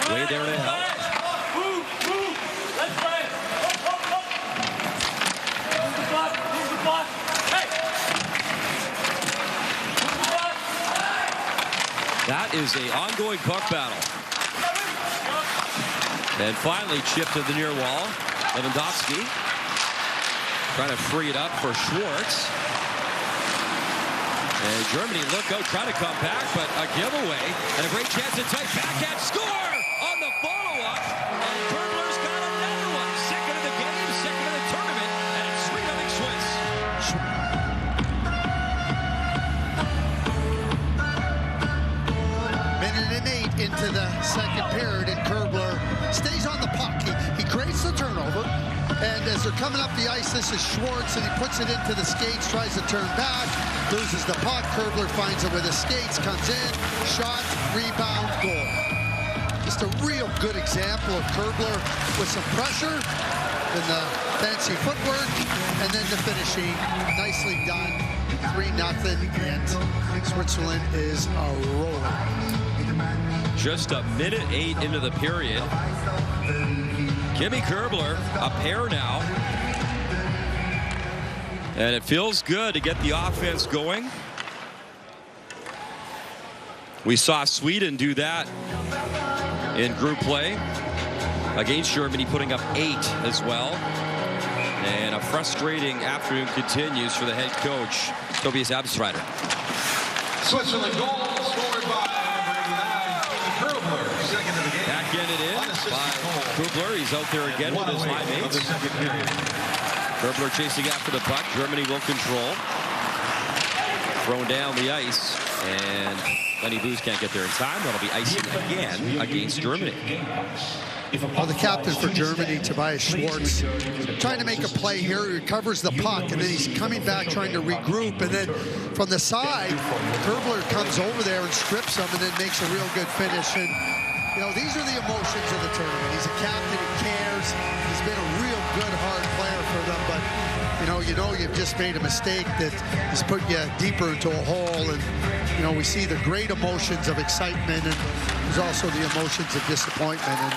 Wade there to help. That is an ongoing puck battle. And finally chipped to the near wall. Lewandowski trying to free it up for Schwartz. And Germany look out, trying to come back, but a giveaway. And a great chance to type backhand score on the follow-up. And Kerbler's got another one. Second of the game, second of the tournament. And it's 3-0 Swiss. Minute and 8 into the second period, and Kerbler stays on the puck. He creates the turnover, and as they're coming up the ice, this is Schwartz, and he puts it into the skates, tries to turn back, loses the puck. Kerbler finds it with his skates, comes in, shot, rebound, goal. Just a real good example of Kerbler with some pressure, and the fancy footwork, and then the finishing. Nicely done. 3-0, and Switzerland is rolling. Just a minute 8 into the period. Jimmy Kerbler, a pair now. And it feels good to get the offense going. We saw Sweden do that in group play against Germany, putting up 8 as well. And a frustrating afternoon continues for the head coach, Tobias Absreiter. Switzerland goal scored by number 89, Kerbler, second of the game. Back in it in by Kerbler. He's out there again with his line mates. Kerbler chasing after the puck. Germany will control. Thrown down the ice, and Lenny Booz can't get there in time. That'll be icing again against Germany. Well, the captain for Germany, Tobias Schwartz, trying to make a play here. He recovers the puck, and then he's coming back trying to regroup. And then from the side, Kerbler comes over there and strips him, and then makes a real good finish. And, you know, these are the emotions of the tournament. He's a captain who cares. He's been a real good, hard player for them. But, you know you've just made a mistake that has put you deeper into a hole. And, you know, we see the great emotions of excitement, and there's also the emotions of disappointment. And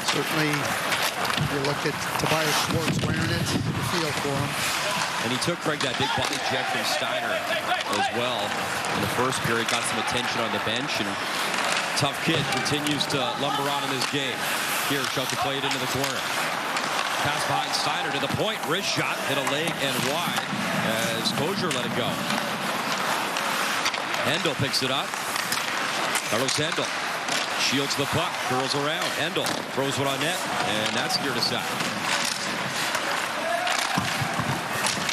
certainly, you look at Tobias Schwartz wearing it, you feel for him. And he took, Craig, that big body check from Steiner as well. In the first period, got some attention on the bench, and tough kid continues to lumber on in this game. Here, Schulte played into the corner. Pass behind Steiner to the point. Wrist shot, hit a leg and wide as Kosher let it go. Hendel picks it up. Carlos Hendel shields the puck, curls around. Hendel throws one on net, and that's geared aside.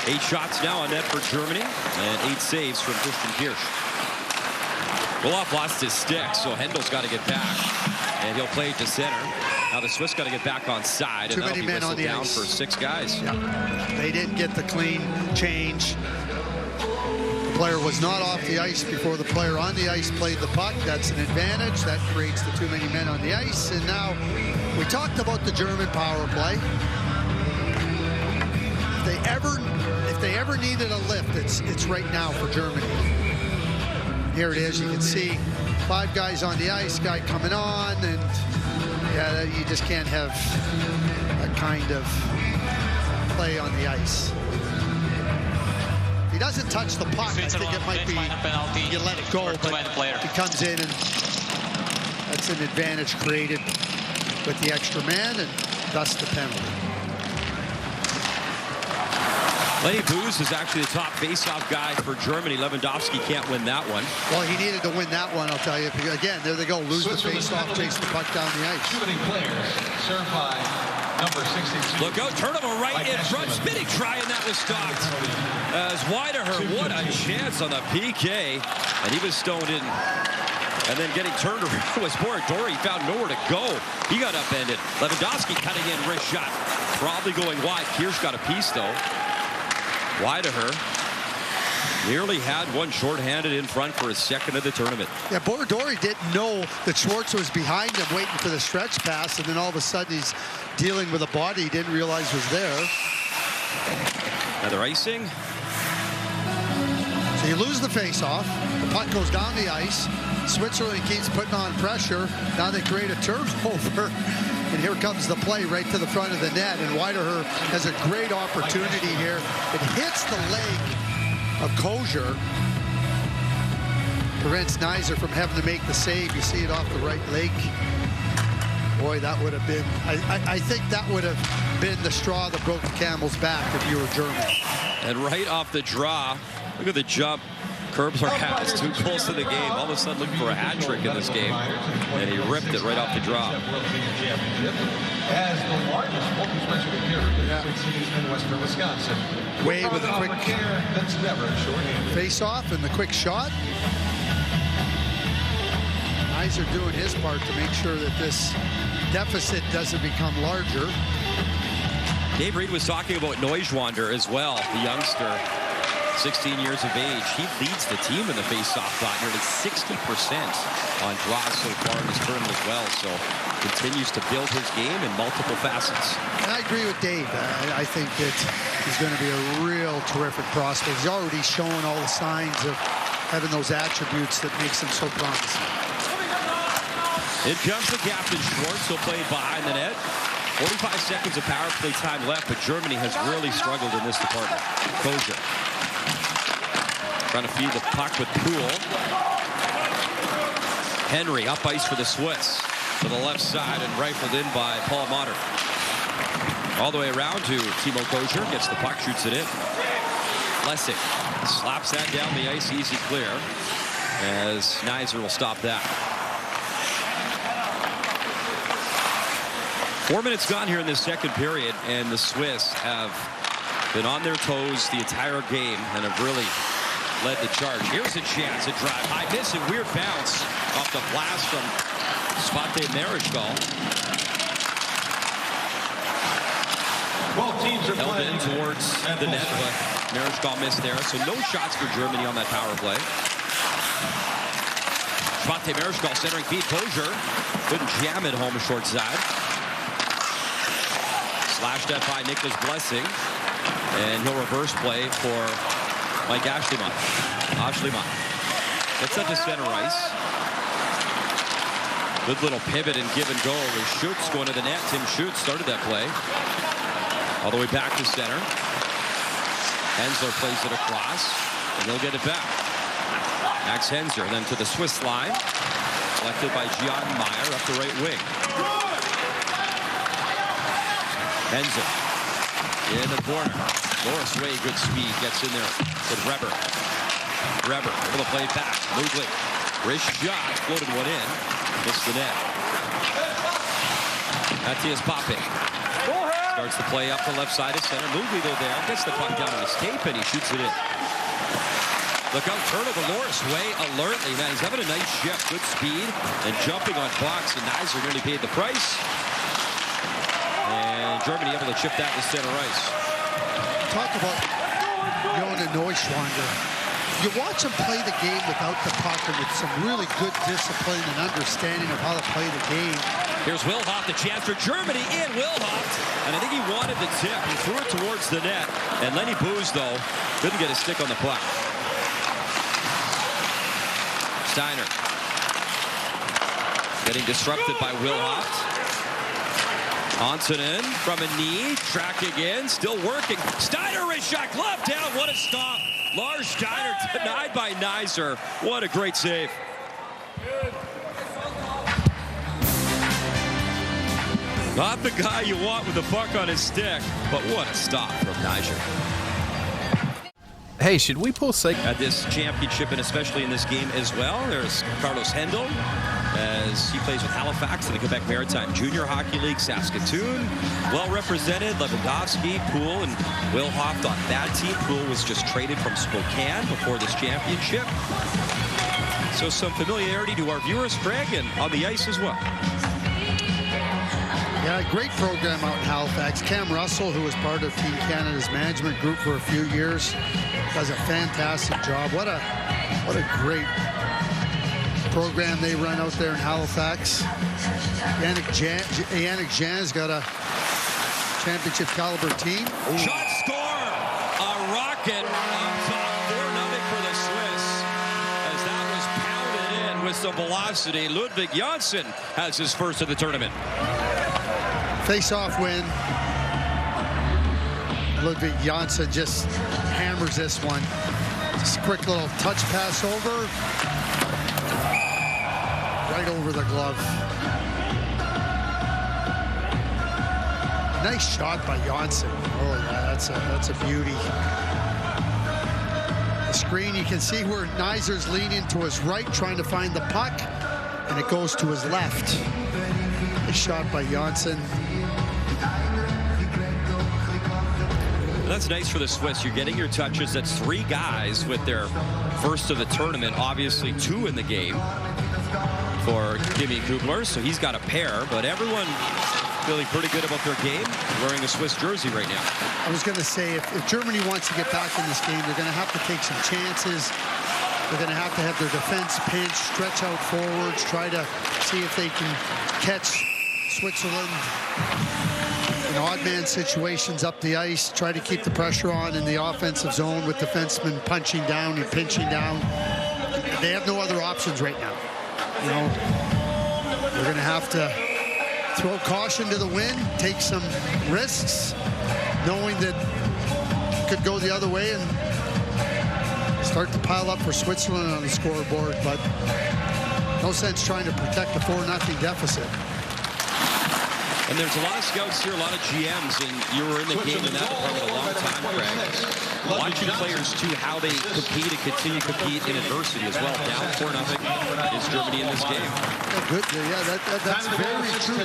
8 shots now on net for Germany, and 8 saves from Christian Kirsch. Roloff lost his stick, so Hendel's got to get back, and he'll play it to center. Now the Swiss got to get back on side, and that'll be whistled down for 6 guys. Yeah. They didn't get the clean change. The player was not off the ice before the player on the ice played the puck. That's an advantage. That creates the too many men on the ice. And now we talked about the German power play. If they ever needed a lift, it's right now for Germany. Here it is. You can see 5 guys on the ice, guy coming on, and yeah, you just can't have that kind of play on the ice. If he doesn't touch the puck, I think it might be you let it go, but he comes in and that's an advantage created with the extra man, and thus the penalty. Lenny Booz is actually the top faceoff guy for Germany. Lewandowski can't win that one. Well, he needed to win that one, I'll tell you. Again, there they go. Lose the faceoff, chase the puck down the ice. Too many players served by number 62. Look out, turnover right in front. Spinning try, and that was stopped. As Wideher, what a chance on the PK. And he was stoned in. And then getting turned around was Borodori. Found nowhere to go. He got upended. Lewandowski cutting in, wrist shot. Probably going wide. Kirsch got a piece, though. Wideher nearly had one shorthanded in front for his second of the tournament. Yeah, Borodori didn't know that Schwartz was behind him waiting for the stretch pass, and then all of a sudden he's dealing with a body he didn't realize was there. Another icing. So you lose the face-off. The puck goes down the ice. Switzerland keeps putting on pressure. Now they create a turnover. And here comes the play right to the front of the net. And Wideher has a great opportunity here. It hits the leg of Kosher. Prevents Knizer from having to make the save. You see it off the right leg. Boy, that would have been, I think that would have been the straw that broke the camel's back if you were German. And right off the draw, look at the jump. Curbs our house, 2 goals to the game. All of a sudden looking for a hat trick in this game. And he ripped it right off the draw. As the largest multi-specialty carrier in Western Wisconsin. Wade with a quick that's never short-handed. face-off and the quick shot. Knizer doing his part to make sure that this deficit doesn't become larger. Dave Reed was talking about Neuschwander as well, the youngster. 16 years of age. He leads the team in the face-off dot, nearly 60% on draws so far in this tournament as well. So continues to build his game in multiple facets. And I agree with Dave. I think that he's going to be a real terrific prospect. He's already shown all the signs of having those attributes that makes him so promising. In comes the captain, Schwartz. He'll play behind the net. 45 seconds of power play time left, but Germany has really struggled in this department. Kosher trying to feed the puck with Poole. Henry up ice for the Swiss to the left side and rifled in by Paul Motter. All the way around to Timo Kosher, gets the puck, shoots it in. Lessig slaps that down the ice, easy clear, as Knizer will stop that. 4 minutes gone here in this second period, and the Swiss have been on their toes the entire game and have really led the charge. Here's a chance, a drive, high miss, and weird bounce off the blast from Svante Marichal. Both teams are held in towards the net, but Marichal missed there, so no shots for Germany on that power play. Svante Marichal centering feed, Kosher couldn't jam it home short side. Slashed at by Nicholas Blessing, and he'll reverse play for Mike Ashliman. Gets up to center ice. Good little pivot and give and go with Schutz going to the net. Tim Schutz started that play. All the way back to center. Hensler plays it across, and he'll get it back. Max Hensler then to the Swiss line. Collected by Gian Meyer up the right wing. Hensler In the corner. Loris Way, good speed, gets in there with Reber. Reber able to play it back. Mugli. Wrist shot, floated one in. Missed the net. Matthias Pape. Starts to play up the left side of center. Mugli though there. Gets the puck down on his tape and he shoots it in. Look out, turnover. Loris Way alertly. Man, he's having a nice shift. Good speed and jumping on box. And Kaiser nearly paid the price. And Germany able to chip that to center ice. Talk about Jonas Neuschwander. You watch him play the game without the puck and with some really good discipline and understanding of how to play the game. Here's Wilhoff, the chance for Germany in Wilhoff. And I think he wanted the tip. He threw it towards the net. And Lenny Booz, though, couldn't get a stick on the puck. Steiner. Getting disrupted by Wilhoff. Antonin from a knee, tracking in, still working. Steiner, wrist shot, glove down, what a stop. Lars Steiner denied by Kaiser. What a great save. Not the guy you want with the puck on his stick, but what a stop from Kaiser. Hey, should we pull at this championship and especially in this game as well? There's Carlos Hendel as he plays with Halifax in the Quebec Maritime Junior Hockey League. Saskatoon, well represented. Lewandowski, Poole, and Wilhoff on that team. Poole was just traded from Spokane before this championship. So some familiarity to our viewers, Craig, and on the ice as well. Yeah, great program out in Halifax. Cam Russell, who was part of Team Canada's management group for a few years, does a fantastic job. What a great program they run out there in Halifax. Yannick Jean's got a championship caliber team. Shot score! A rocket on top, 4-0 for the Swiss. As that was pounded in with some velocity. Ludwig Janssen has his first of the tournament. Face-off win. Ludwig Janssen just hammers this one. Just a quick little touch pass over. Right over the glove. Nice shot by Janssen. Oh yeah, that's a beauty. The screen, you can see where Kaiser's leaning to his right, trying to find the puck, and it goes to his left. Nice shot by Janssen. That's nice for the Swiss. You're getting your touches. That's 3 guys with their first of the tournament. Obviously 2 in the game for Jimmy Kubler, so he's got a pair, but everyone feeling pretty good about their game, wearing a Swiss jersey right now. I was going to say, if Germany wants to get back in this game, they're going to have to take some chances. They're going to have their defense pinch, stretch out forwards, try to see if they can catch Switzerland in odd man situations up the ice, try to keep the pressure on in the offensive zone with defensemen punching down and pinching down. They have no other options right now. You know, they're going to have to throw caution to the wind, take some risks, knowing that it could go the other way and start to pile up for Switzerland on the scoreboard, but no sense trying to protect a 4-0 deficit. And there's a lot of scouts here, a lot of GMs, and you were in the game in that department a long time, Craig. Watching players, too, how they compete and continue to compete in adversity as well. Down 4-0 is Germany in this game. Good. Yeah, that's very true.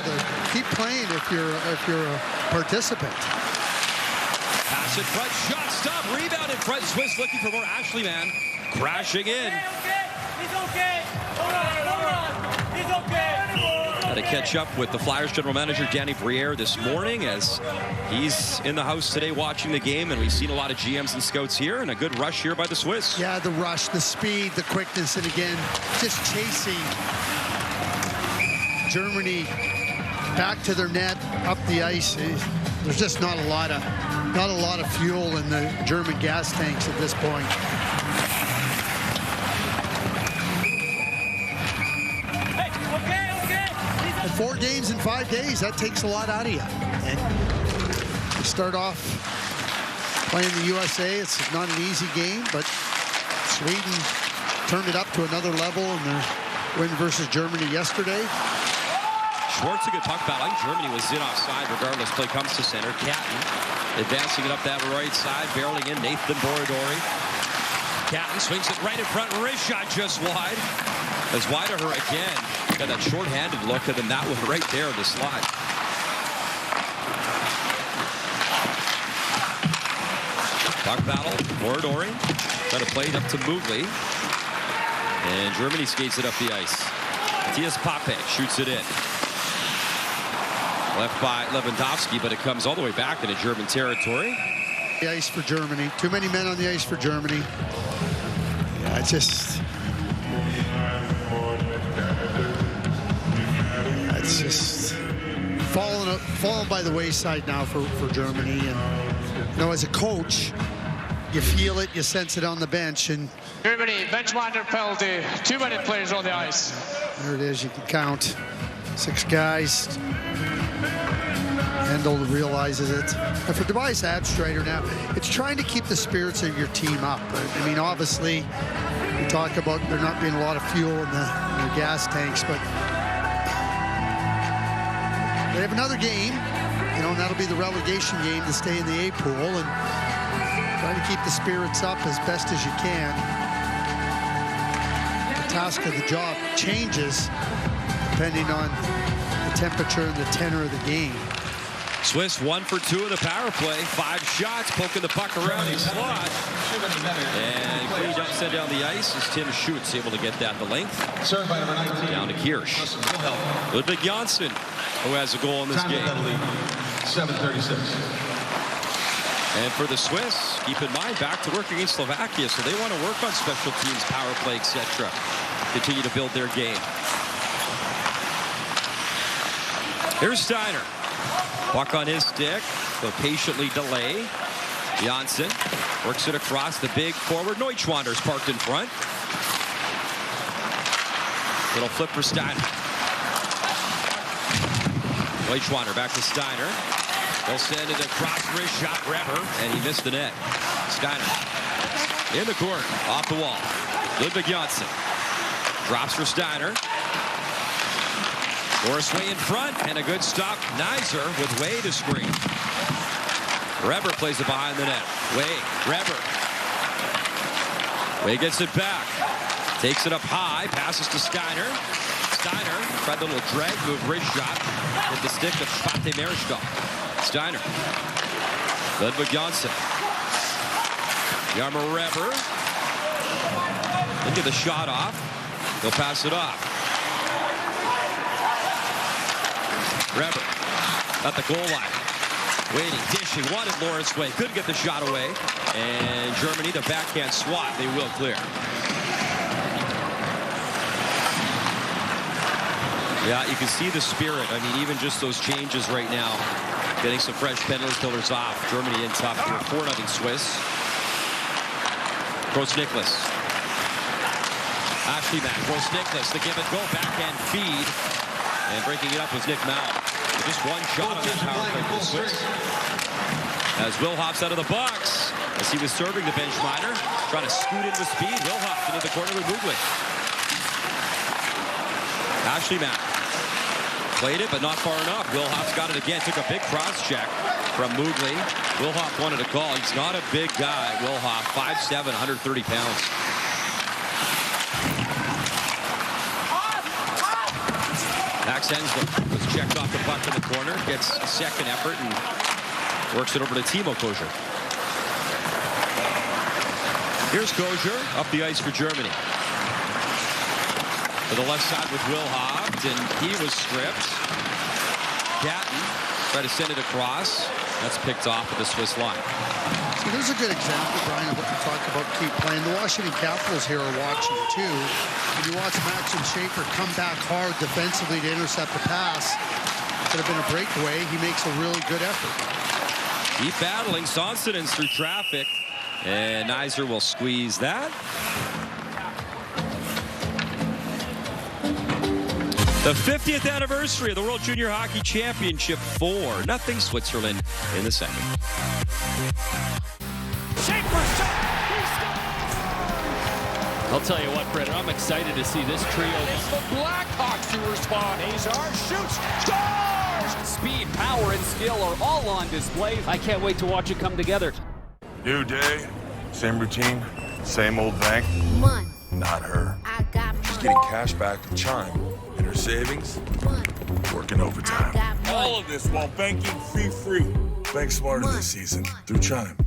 Keep playing if you're a participant. Pass in front, shot, stop, rebound in front. Swiss looking for more. Ashley Man crashing in. He's okay. Hold on. He's okay. Got to catch up with the Flyers general manager, Danny Briere, this morning as he's in the house today watching the game, and we've seen a lot of GMs and scouts here, and a good rush here by the Swiss. Yeah, the rush, the speed, the quickness, and again, just chasing Germany back to their net, up the ice. There's just not a lot of fuel in the German gas tanks at this point. And 4 games in 5 days, that takes a lot out of you. And you start off playing the USA. It's not an easy game, but Sweden turned it up to another level in their win versus Germany yesterday. Schwartz, a good puck battle. I think Germany was in offside regardless. Play comes to center. Catton Advancing it up that right side, barreling in Nathan Borodori. Catton swings it right in front, wrist shot just wide. As wide of her again. Got that short-handed look, and then that one right there in the slot. Puck battle, Borodori. Trying to play it up to Mugli. And Germany skates it up the ice. Matthias Pape shoots it in. Left by Lewandowski, but it comes all the way back into German territory. The ice for Germany. Too many men on the ice for Germany. Yeah, it's just... It's just fallen by the wayside now for Germany. And, you know, as a coach, you feel it, you sense it on the bench. And Germany, benchmarker penalty. Too many players on the ice. There it is. You can count 6 guys. Handel realizes it. And for Tobias Abstreiter now, it's trying to keep the spirits of your team up. I mean, obviously, we talk about there not being a lot of fuel in the gas tanks, but they have another game, you know, and that'll be the relegation game to stay in the A pool, and try to keep the spirits up as best as you can. The task of the job changes depending on the temperature and the tenor of the game. Swiss 1 for 2 in the power play. 5 shots, poking the puck around his slot. And cleaned up, sent down the ice as Tim Schutz able to get that the length. Served by number 19. Down to Kirsch. Ludwig Janssen, who has a goal in this game. 7:36. And for the Swiss, keep in mind, back to work against Slovakia, so they want to work on special teams, power play, etc. Continue to build their game. Here's Steiner. Puck on his stick. He'll patiently delay. Janssen works it across the big forward. Neuschwander's parked in front. Little flip for Steiner. Neuschwander back to Steiner. They'll send it across wrist shot. Reber, and he missed the net. Steiner in the corner, off the wall. Ludwig Janssen drops for Steiner. Morris Way in front, and a good stop. Nizer with Way to screen. Reber plays it behind the net. Way, Reber. Way gets it back. Takes it up high, passes to Steiner. Steiner tried the little drag move, wrist shot with the stick of Spate Marischal. Steiner. Ludwig Janssen. Jaromir Reber. Into the shot off. He'll pass it off. Reber at the goal line. Waiting, dishing, wanted Lawrence Way. Couldn't get the shot away. And Germany, the backhand swat. They will clear. Yeah, you can see the spirit. I mean, even just those changes right now. Getting some fresh penalty killers off. Germany in top here. 4-0 Swiss. Gross-Nicholas. Ashley Mack. Gross-Nicholas. The give and go. Backhand feed. And breaking it up was Nick Mao. Just one shot on that power play for the Swiss. As Wilhoff's out of the box. As he was serving the bench minor. Trying to scoot in with speed. Wilhoff into the corner with Mugli. Ashley Mack. Played it, but not far enough. Wilhoff's got it again. Took a big cross check from Mugli. Wilhoff wanted a call. He's not a big guy, Wilhoff. 5'7", 130 pounds. Max Hensler was checked off the puck in the corner. Gets a second effort and works it over to Timo Kozer. Here's Kozer up the ice for Germany. To the left side with Wilhoff, and he was stripped. Catton tried to send it across. That's picked off at the Swiss line. See, there's a good example, Brian, of what you talk about keep playing. The Washington Capitals here are watching, too. When you watch Maxim Schaefer come back hard defensively to intercept the pass, it could have been a breakaway. He makes a really good effort. Keep battling. Sonsonen's through traffic, and Nizer will squeeze that. The 50th anniversary of the World Junior Hockey Championship. 4-0 Switzerland in the second. I'll tell you what, Brendan, I'm excited to see this trio. It's the Blackhawks to respond. Azar shoots, scores! Speed, power, and skill are all on display. I can't wait to watch it come together. New day, same routine, same old bank. Money. Not her. I got money. She's getting cash back from Chime, and her savings, working overtime. All of this while banking fee-free. Bank smarter this season through Chime.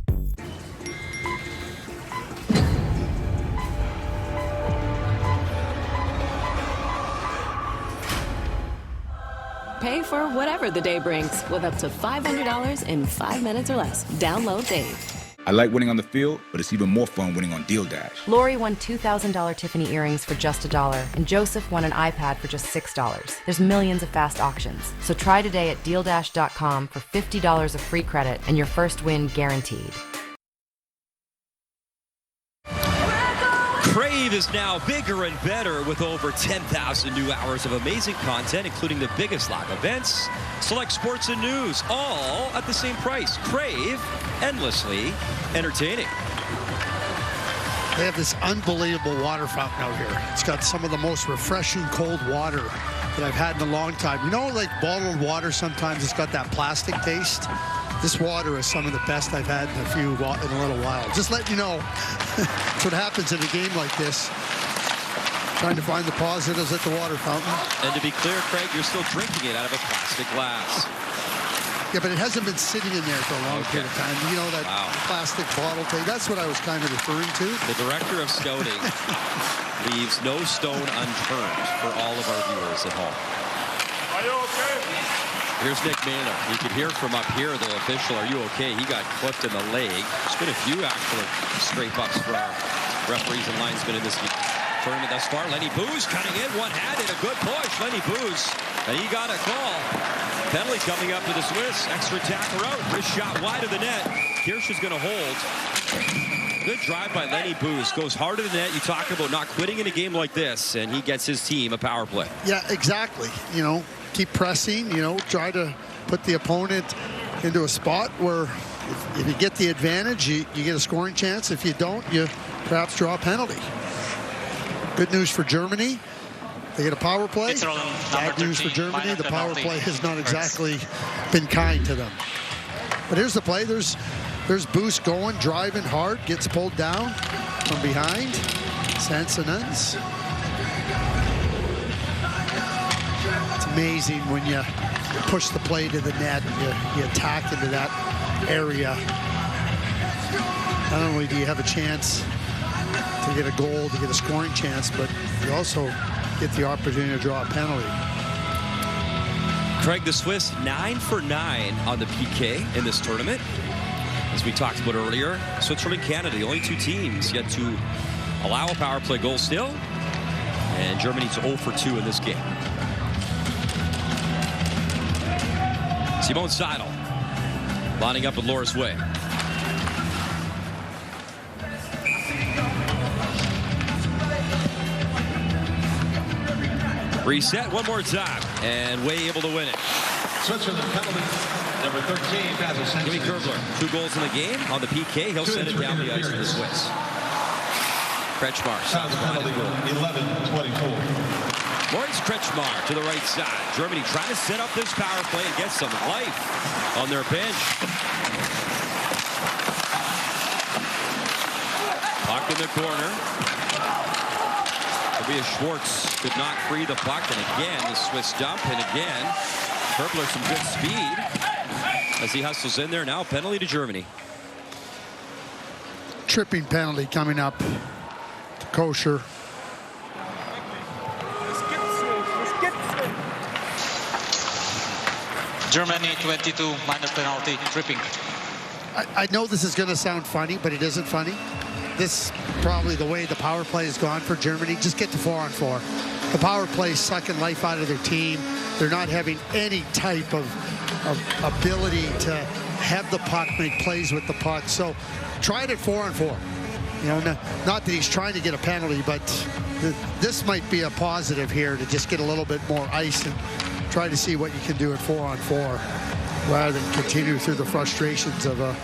Pay for whatever the day brings with up to $500 in 5 minutes or less. Download Dave. I like winning on the field, but it's even more fun winning on Deal Dash. Lori won $2,000 Tiffany earrings for just $1, and Joseph won an iPad for just $6. There's millions of fast auctions. So try today at DealDash.com for $50 of free credit and your first win guaranteed. Crave is now bigger and better with over 10,000 new hours of amazing content, including the biggest live events, select sports and news, all at the same price. Crave, endlessly entertaining. They have this unbelievable water fountain out here. It's got some of the most refreshing cold water that I've had in a long time. You know, like bottled water, sometimes it's got that plastic taste. This water is some of the best I've had in a little while. Just let you know, that's what happens in a game like this. Trying to find the positives at the water fountain. And to be clear, Craig, you're still drinking it out of a plastic glass. Yeah, but it hasn't been sitting in there for a long period of time. You know, that plastic bottle thing. That's what I was kind of referring to. The director of scouting leaves no stone unturned for all of our viewers at home. Are you okay? Here's Nick Manor. You could hear from up here, the official, are you okay? He got clipped in the leg. There's been a few actual scrape-ups for our referees and linesmen in this tournament thus far. Lenny Booz cutting in, one-handed, a good push. Lenny Booz, and he got a call. Penalty coming up to the Swiss. Extra attacker out. Wrist shot wide of the net. Kirsch is going to hold. Good drive by Lenny Booz. Goes hard to the net. You talk about not quitting in a game like this, and he gets his team a power play. Yeah, exactly. You know, keep pressing, you know, try to put the opponent into a spot where if you get the advantage, you get a scoring chance. If you don't, you perhaps draw a penalty. Good news for Germany. They get a power play. Bad news for Germany. The power play has not exactly been kind to them. But here's the play. There's Boost going, driving hard, gets pulled down from behind. Sansonens. It's amazing when you push the play to the net and you attack into that area. Not only do you have a chance to get a goal, to get a scoring chance, but you also get the opportunity to draw a penalty. Craig, the Swiss 9 for 9 on the PK in this tournament. As we talked about earlier, Switzerland, Canada, the only two teams yet to allow a power play goal still. And Germany's 0 for 2 in this game. Simone Seidel lining up with Loris Way. Reset one more time, and Way able to win it. Switzerland penalty number 13. Jimmy Kerbler, 2 goals in the game on the PK. He'll send it down the ice to the Swiss. Kretschmar, penalty 11-24. Moritz Kretschmar to the right side. Germany trying to set up this power play and get some life on their bench. Puck in the corner. Tobias Schwartz could not free the puck, and again the Swiss dump, and again Kerbler some good speed as he hustles in there. Now penalty to Germany. Tripping penalty coming up to Kosher. Germany 22 minor penalty, tripping. I know this is going to sound funny, but it isn't funny. This probably the way the power play has gone for Germany. Just get to 4-on-4. The power play is sucking life out of their team. They're not having any type of ability to have the puck, make plays with the puck. So try it at 4-on-4. You know, not that he's trying to get a penalty, but this might be a positive here to just get a little bit more ice and try to see what you can do at 4-on-4 rather than continue through the frustrations of a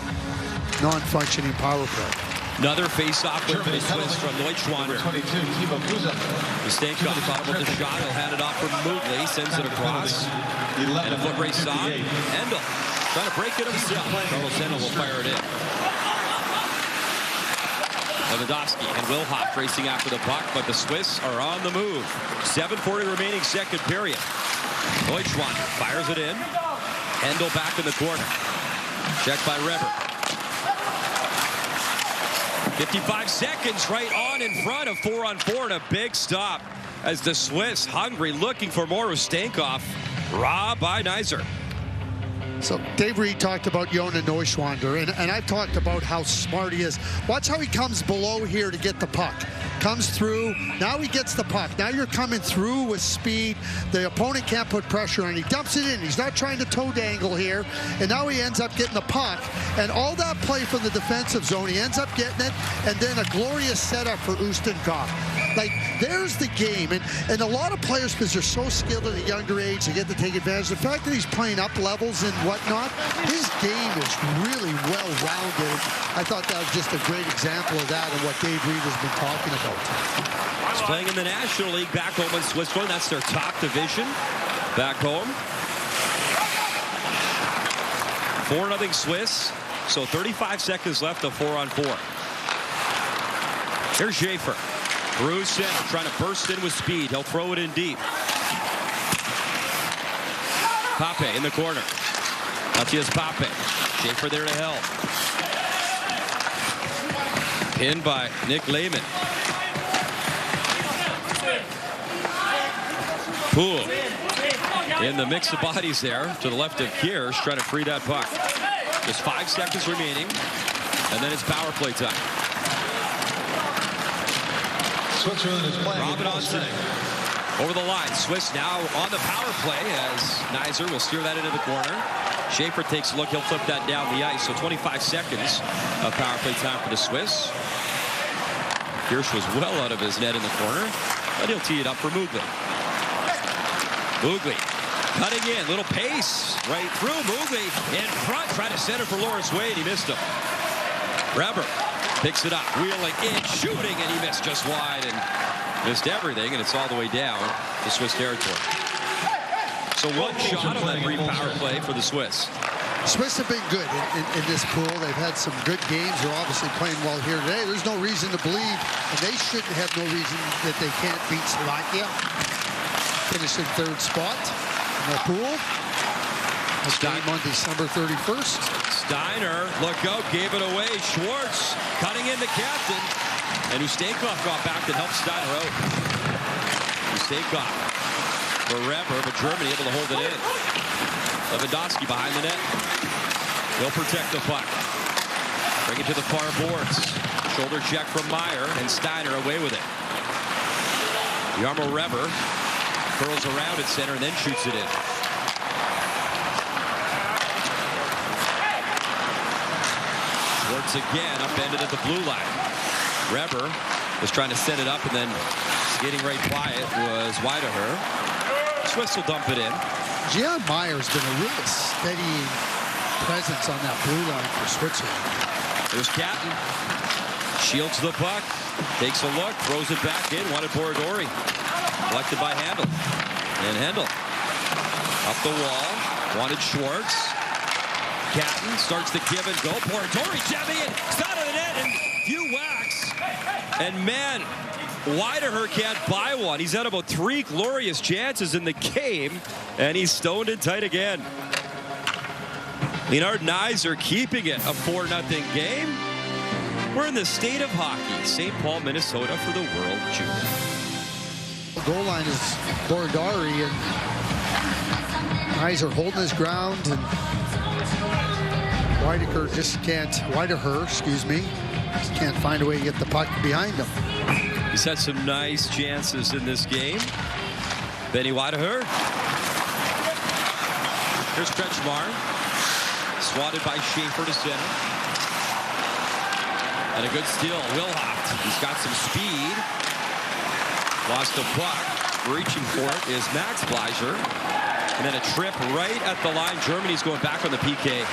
non-functioning power play. Another face-off win for the Swiss from Neuschwander. Stankov caught him with the shot. He'll hand it off for Mugli. Sends it across. And a foot race on. Endel trying to break it himself. Carlos Endel will fire it in. Lewandowski and Wilhoff racing after the puck, but the Swiss are on the move. 7:40 remaining second period. Neuschwander fires it in. Endel back in the corner. Checked by Reber. 55 seconds right on in front of 4-on-4 and a big stop as the Swiss hungry looking for more of Stankov. Robbed by Nizer. So Dave Reed talked about Jona Neuschwander, and I've talked about how smart he is. Watch how he comes below here to get the puck. Comes through, now he gets the puck. Now you're coming through with speed. The opponent can't put pressure on. He dumps it in. He's not trying to toe dangle here. And now he ends up getting the puck. And all that play from the defensive zone, he ends up getting it. And then a glorious setup for Ustinkov. Like, there's the game. And a lot of players, because they're so skilled at a younger age, they get to take advantage. The fact that he's playing up levels and whatnot, his game is really well-rounded. I thought that was just a great example of that and what Dave Reed has been talking about. He's playing in the National League back home in Switzerland. That's their top division back home. 4-0 Swiss. So 35 seconds left of 4-on-4. Here's Schaefer. Through center, trying to burst in with speed. He'll throw it in deep. Pape in the corner. Matthias Pape. Schaefer there to help. Pinned by Nick Lehman. Poole in the mix of bodies there to the left of Kirsch, trying to free that puck. Just 5 seconds remaining, and then it's power play time. Switzerland is playing. Robin Onsen over the line. Swiss now on the power play as Nizer will steer that into the corner. Schaefer takes a look. He'll flip that down the ice. So 25 seconds of power play time for the Swiss. Kirsch was well out of his net in the corner, but he'll tee it up for Mugli. Mugli cutting in, little pace right through. Mugli in front, trying to center for Lawrence Wade. He missed him. Reber picks it up, wheeling in, shooting, and he missed just wide and missed everything, and it's all the way down to Swiss territory. So one shot on that brief power play for the Swiss. Swiss have been good in this pool. They've had some good games. They're obviously playing well here today. There's no reason to believe, and they shouldn't have no reason that they can't beat Slovakia. Finish in third spot in the pool. This game on December 31st. Steiner, look out, gave it away. Schwartz cutting in the captain. And Ustinkov got back and helped Steiner out. Ustinkov for Reber, but Germany able to hold it in. Lewandowski behind the net. He'll protect the puck. Bring it to the far boards. Shoulder check from Meyer, and Steiner away with it. Jarmo Reber curls around at center and then shoots it in. Schwartz again upended at the blue line. Reber was trying to set it up, and then skating right by it was Weideher. Swiss will dump it in. Gian Meyer's been a really steady presence on that blue line for Switzerland. There's Catton. Shields the puck. Takes a look. Throws it back in. Wanted Borodori. Collected by Handel. And Handel up the wall. Wanted Schwartz. Catton starts the give and go. Borodori jamming it. It's out of the net. And few whacks. And man, Weideher can't buy one. He's had about 3 glorious chances in the game, and he's stoned and tight again. Leonard Nizer keeping it a 4-0 game. We're in the state of hockey, St. Paul, Minnesota for the World Junior. The goal line is Borodori, and Nizer holding his ground, and Weideher just can't find a way to get the puck behind him. He's had some nice chances in this game. Benny Weideher. Here's Kretschmar. Swatted by Schaefer to center. And a good steal. Wilhoff. He's got some speed. Lost the puck. Reaching for it is Max Bleiser. And then a trip right at the line. Germany's going back on the PK.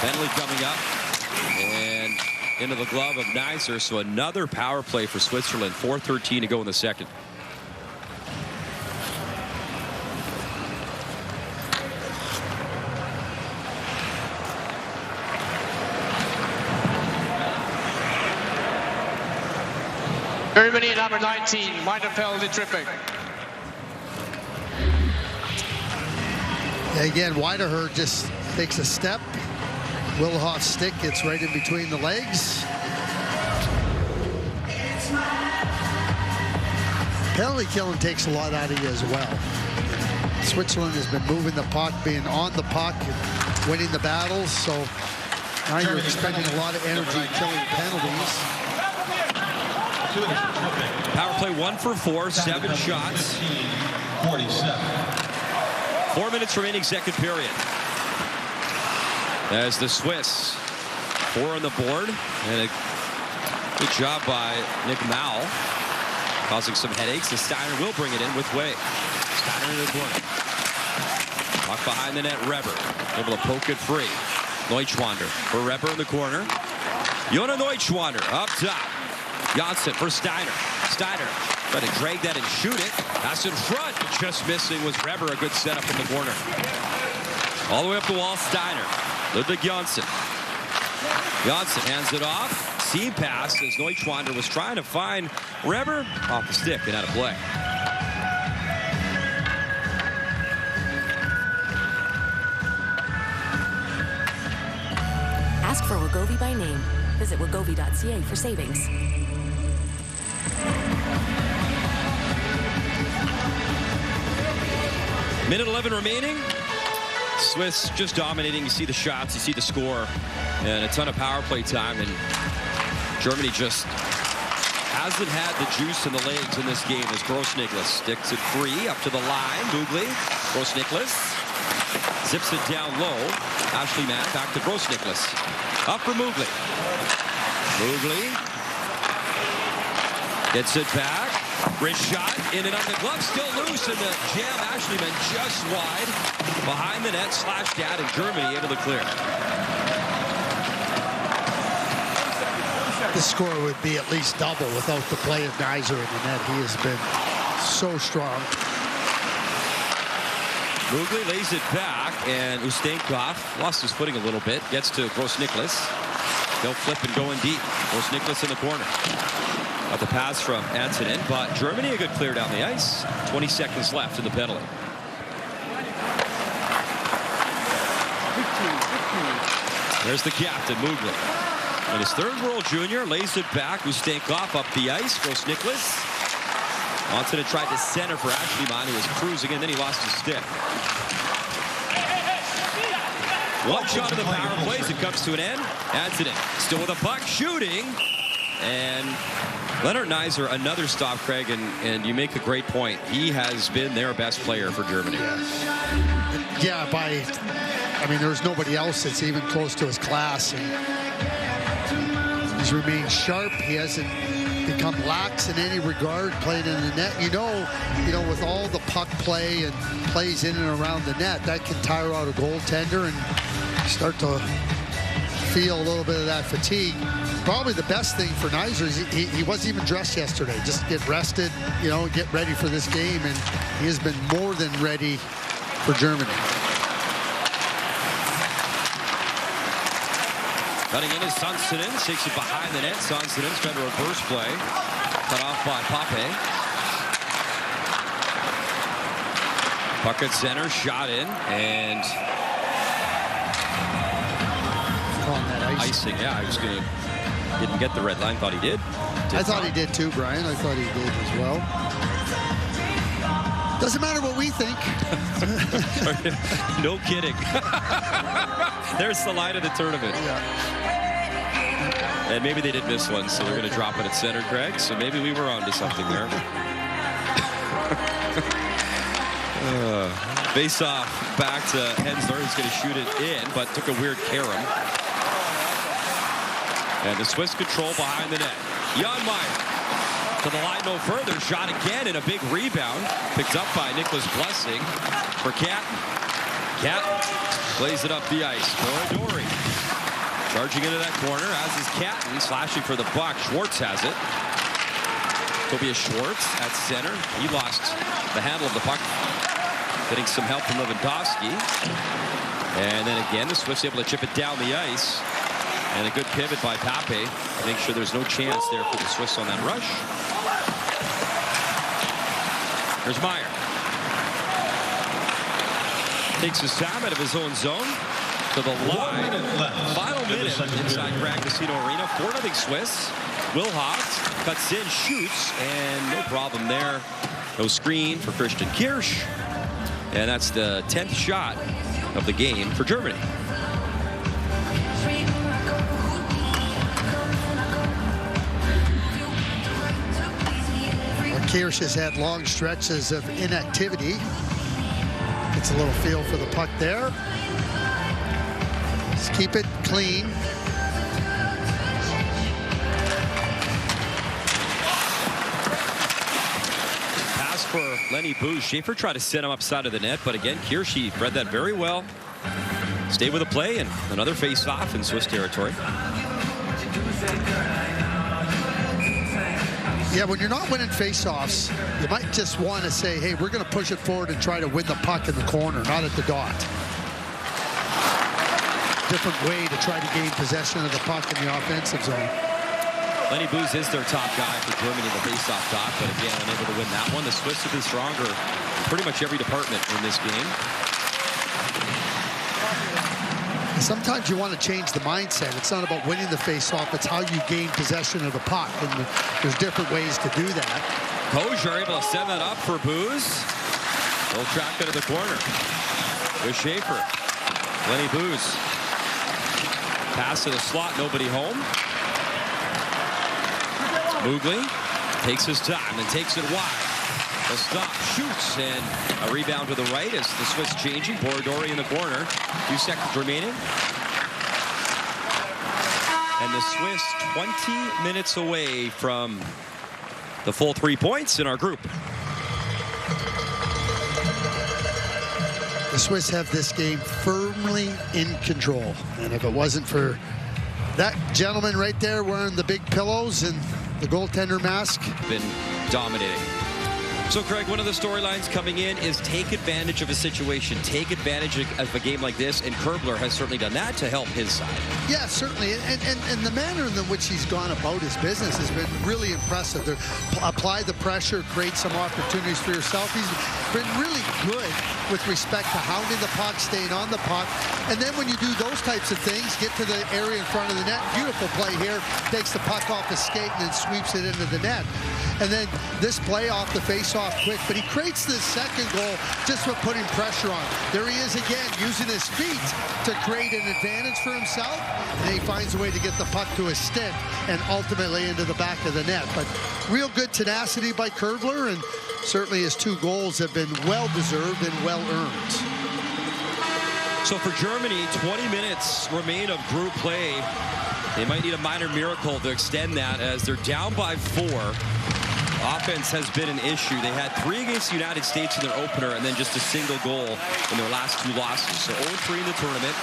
Bentley coming up. And into the glove of Neiser. So another power play for Switzerland. 4:13 to go in the second. Germany, number 19, minor penalty tripping. Again, Weideher just takes a step. Wilhoff's stick gets right in between the legs. Penalty killing takes a lot out of you as well. Switzerland has been moving the puck, being on the puck, and winning the battles. So now you're expending a lot of energy killing penalties. Power play 1 for 4, 7 shots. 47. 4 minutes remaining, second period. As the Swiss 4 on the board, and a good job by Nick Mao, causing some headaches. The Steiner will bring it in with Way. Steiner in the corner. Puck behind the net, Reber able to poke it free. Neuschwander for Reber in the corner. Jona Neuschwander up top. Janssen for Steiner. Steiner tried to drag that and shoot it. That's in front. Just missing was Reber. A good setup in the corner. All the way up the wall, Steiner. Ludwig Janssen. Janssen hands it off. Seam pass as Neuschwander was trying to find Reber off the stick and out of play. Ask for Wegovy by name. Visit wegovy.ca for savings. Minute 11 remaining. Swiss just dominating. You see the shots, you see the score, and a ton of power play time. And Germany just hasn't had the juice in the legs in this game as Gross-Nicholas sticks it free up to the line. Mugli, Gross-Nicholas zips it down low. Ashley Mann back to Gross-Nicholas. Up for Mugli. Mugli gets it back. Wrist shot in and on the glove, still loose in the jam. Ashleyman just wide behind the net, slashed out, and Germany able to clear. The score would be at least double without the play of Neiser in the net. He has been so strong. Mugli lays it back, and Ustenkov lost his footing a little bit. Gets to Gross-Nicholas. They'll flip and go in deep. Gross-Nicholas in the corner. Got the pass from Antonin, but Germany a good clear down the ice. 20 seconds left in the penalty. There's the captain, Mugli. And his third World Junior lays it back. Ustenkov up the ice. Gross-Nicholas. Antonin tried to center for Ashleyman, who was cruising, and then he lost his stick. One shot of the power play as it comes to an end. Antonin still with a puck, shooting. And Leonard Neiser, another stop, Craig, and you make a great point. He has been their best player for Germany. Yeah, I mean, there's nobody else that's even close to his class. And he's remained sharp. He hasn't become lax in any regard, playing in the net. You know, with all the puck play and plays in and around the net, that can tire out a goaltender and start to feel a little bit of that fatigue. Probably the best thing for Neiser is he wasn't even dressed yesterday. Just get rested, get ready for this game, and he has been more than ready for Germany. Cutting in is Sonsinen, takes it behind the net. Sonsinen's trying to reverse play. Cut off by Pape. Puck at center, shot in, and icing. Yeah, I was going to... Didn't get the red line. Thought he did. I thought he did too, Brian. I thought he did as well. Doesn't matter what we think. No kidding. There's the line of the tournament. Yeah. And maybe they did miss one, so they're going to drop it at center, Craig. So maybe we were on to something there. Face off back to Hensler. He's going to shoot it in, but took a weird carom. And the Swiss control behind the net. Jan Meyer to the line no further. Shot again and a big rebound. Picked up by Nicholas Blessing for Catton. Catton plays it up the ice for Adori. Charging into that corner, as is Catton, slashing for the puck. Schwartz has it. Tobias Schwartz at center. He lost the handle of the puck, getting some help from Lewandowski. And then again, the Swiss able to chip it down the ice. And a good pivot by Pape to make sure there's no chance there for the Swiss on that rush. Here's Meyer. Takes his time out of his own zone to the line. Final minute inside Grand Casino Arena. 4-0 Swiss. Wilhoft cuts in, shoots, and no problem there. No screen for Christian Kirsch. And that's the 10th shot of the game for Germany. Kirsch has had long stretches of inactivity. Gets a little feel for the puck there. Just keep it clean. Pass for Lenny Booz. Schaefer tried to set him upside of the net, but again, Kirsch read that very well. Stay with the play, and another face-off in Swiss territory. Yeah, when you're not winning face-offs, you might just want to say, hey, we're going to push it forward and try to win the puck in the corner, not at the dot. Different way to try to gain possession of the puck in the offensive zone. Lenny Booz is their top guy for Germany in the face-off dot, but again, unable to win that one. The Swiss have been stronger in pretty much every department in this game. Sometimes you want to change the mindset. It's not about winning the face-off. It's how you gain possession of the puck. And there's different ways to do that. Kosier able to send that up for Booz. He'll track it to the corner. With Schaefer. Lenny Booz. Pass to the slot. Nobody home. Mugli takes his time and takes it wide. The stop, shoots, and a rebound to the right as the Swiss changing. Borodori in the corner. 2 seconds remaining. And the Swiss 20 minutes away from the full 3 points in our group. The Swiss have this game firmly in control. And if it wasn't for that gentleman right there wearing the big pillows and the goaltender mask. Been dominating. So, Craig, one of the storylines coming in is take advantage of a situation, take advantage of a game like this, and Kerbler has certainly done that to help his side. Yeah, certainly, and the manner in which he's gone about his business has been really impressive. Apply the pressure, create some opportunities for yourself. He's been really good with respect to hounding the puck, staying on the puck, and then when you do those types of things, get to the area in front of the net, beautiful play here, takes the puck off his skate and then sweeps it into the net. And then this play off the face-off quick, but he creates this second goal just with putting pressure on. There he is again, using his feet to create an advantage for himself, and he finds a way to get the puck to his stick and ultimately into the back of the net. But real good tenacity by Kerbler, and certainly his 2 goals have been well-deserved and well-earned. So for Germany, 20 minutes remain of group play. They might need a minor miracle to extend that as they're down by 4. Offense has been an issue. They had 3 against the United States in their opener and then just a single goal in their last 2 losses. So 0-3 in the tournament,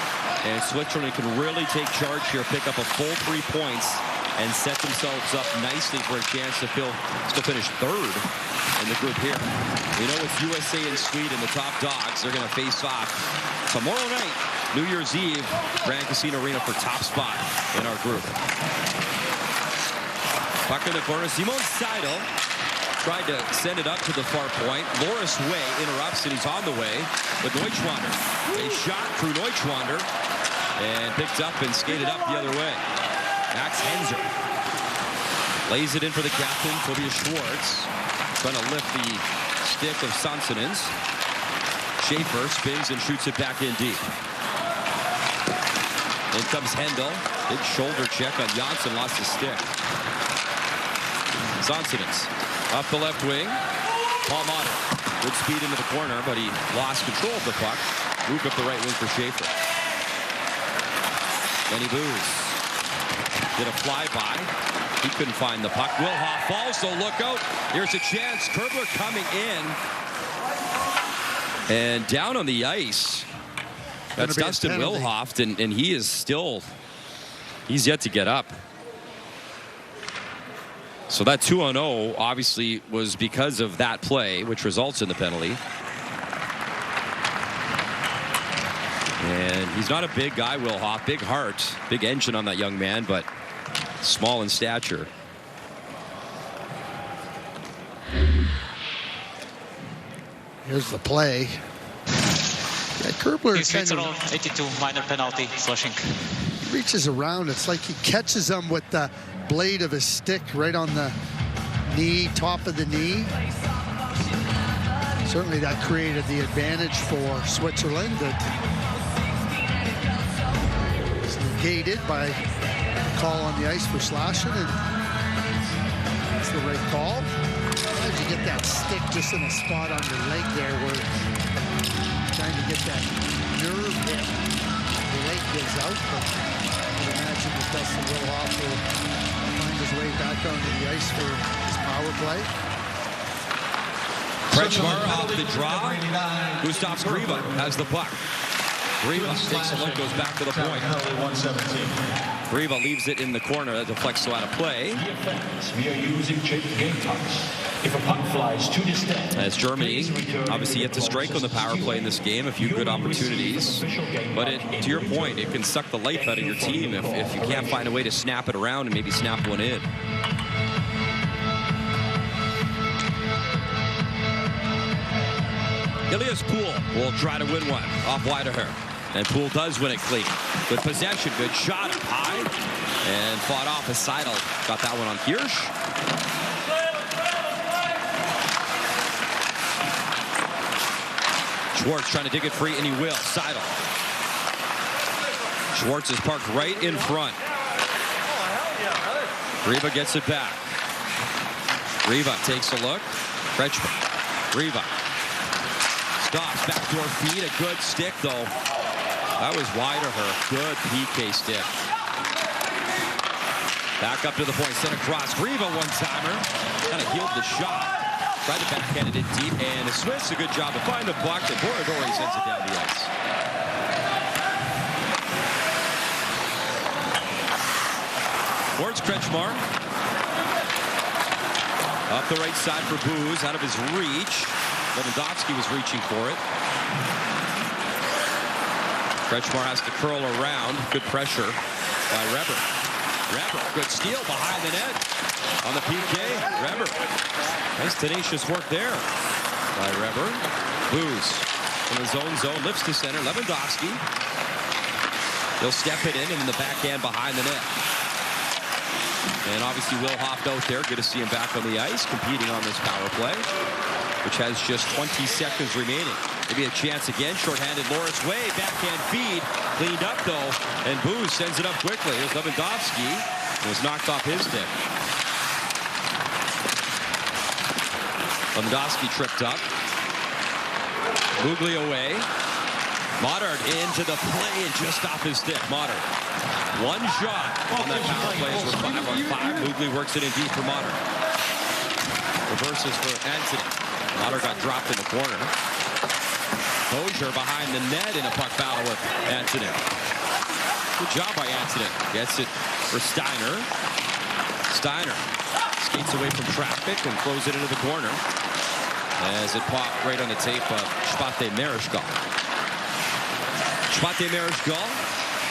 and Switzerland can really take charge here, pick up a full 3 points, and set themselves up nicely for a chance to still finish 3rd in the group here. We know it's USA and Sweden, the top dogs. They're going to face off tomorrow night, New Year's Eve, Grand Casino Arena for top spot in our group. Puck in the corner, Simon Seidel tried to send it up to the far point. Loris Way interrupts, and he's on the way with Neuschwander. A shot through Neuschwander and picked up and skated up the other way. Max Henzer lays it in for the captain, Tobias Schwartz, trying to lift the stick of Sanssonens. Schaefer spins and shoots it back in deep. In comes Hendel. Big shoulder check on Janssen, lost his stick. Sanssonens up the left wing. Paul Motter. Good speed into the corner, but he lost control of the puck. Moved up the right wing for Schaefer. Lenny Booz did a flyby. He couldn't find the puck. Wilhoff falls, so look out. Here's a chance. Kerbler coming in. And down on the ice. That's Dustin Wilhoff, and he is still He's yet to get up. So that 2-0 obviously was because of that play, which results in the penalty. And he's not a big guy, Will Hoff. Big heart, big engine on that young man, but small in stature. Here's the play. Yeah, Kerbler kind of 82 minor penalty, flushing. Reaches around. It's like he catches him with the blade of his stick right on the knee, top of the knee. Certainly that created the advantage for Switzerland. That was negated by the call on the ice for slashing, and that's the right call. How did you get that stick just in a spot on your leg there where trying to get that nerve hit? The leg gives out, but I would imagine that Dustin Wilhoff will find his way back onto the ice for his power play. Kretschmar off the draw. Gustav Griva has the puck. Griva takes a look, goes back to the point. Griva leaves it in the corner. That deflects out of play. We are using game touch. If a puck flies to the stand, as Germany obviously yet to strike on the power play in this game, a few good opportunities, but to your point, it can suck the life out of your team if you can't find a way to snap it around and maybe snap one in. Elias Poole will try to win one off Wideher, and Poole does win it clean. Good possession, good shot up high, and fought off as Seidel got that one on Hirsch. Schwartz trying to dig it free, and he will. Seidel. Schwartz is parked right in front. Griva gets it back. Griva takes a look. Kretschmar. Griva. Stops. Backdoor feed. A good stick, though. That was Wideher. Good PK stick. Back up to the point. Sent across. Griva one-timer. Kind of healed the shot. Tried to backhand it in deep, and the Swiss a good job to find the puck, and Borodori sends it down the ice. Towards Kretschmar. Up the right side for Booz, out of his reach. Lewandowski was reaching for it. Kretschmar has to curl around. Good pressure by Reber. Reber, good steal behind the net. On the PK, Reber. Nice tenacious work there by Reber. Booz in his own zone, lifts to center. Lewandowski. He'll step it in, and then the backhand behind the net. And obviously Will Hoff out there. Good to see him back on the ice, competing on this power play, which has just 20 seconds remaining. Maybe a chance again. Shorthanded Loris Way. Backhand feed. Cleaned up, though. And Booz sends it up quickly. Here's Lewandowski. It was knocked off his stick. Lewandowski tripped up. Mugli away. Modern into the play and just off his stick. Modern. One shot on that power play as we're 5-on-5. Mugli works it in deep for Modern. Reverses for Anthony. Modern got dropped in the corner. Bozier behind the net in a puck battle with Anthony. Good job by Anthony. Gets it for Steiner. Steiner skates away from traffic and throws it into the corner as it popped right on the tape of Spate Marischgal. Spate Marischgal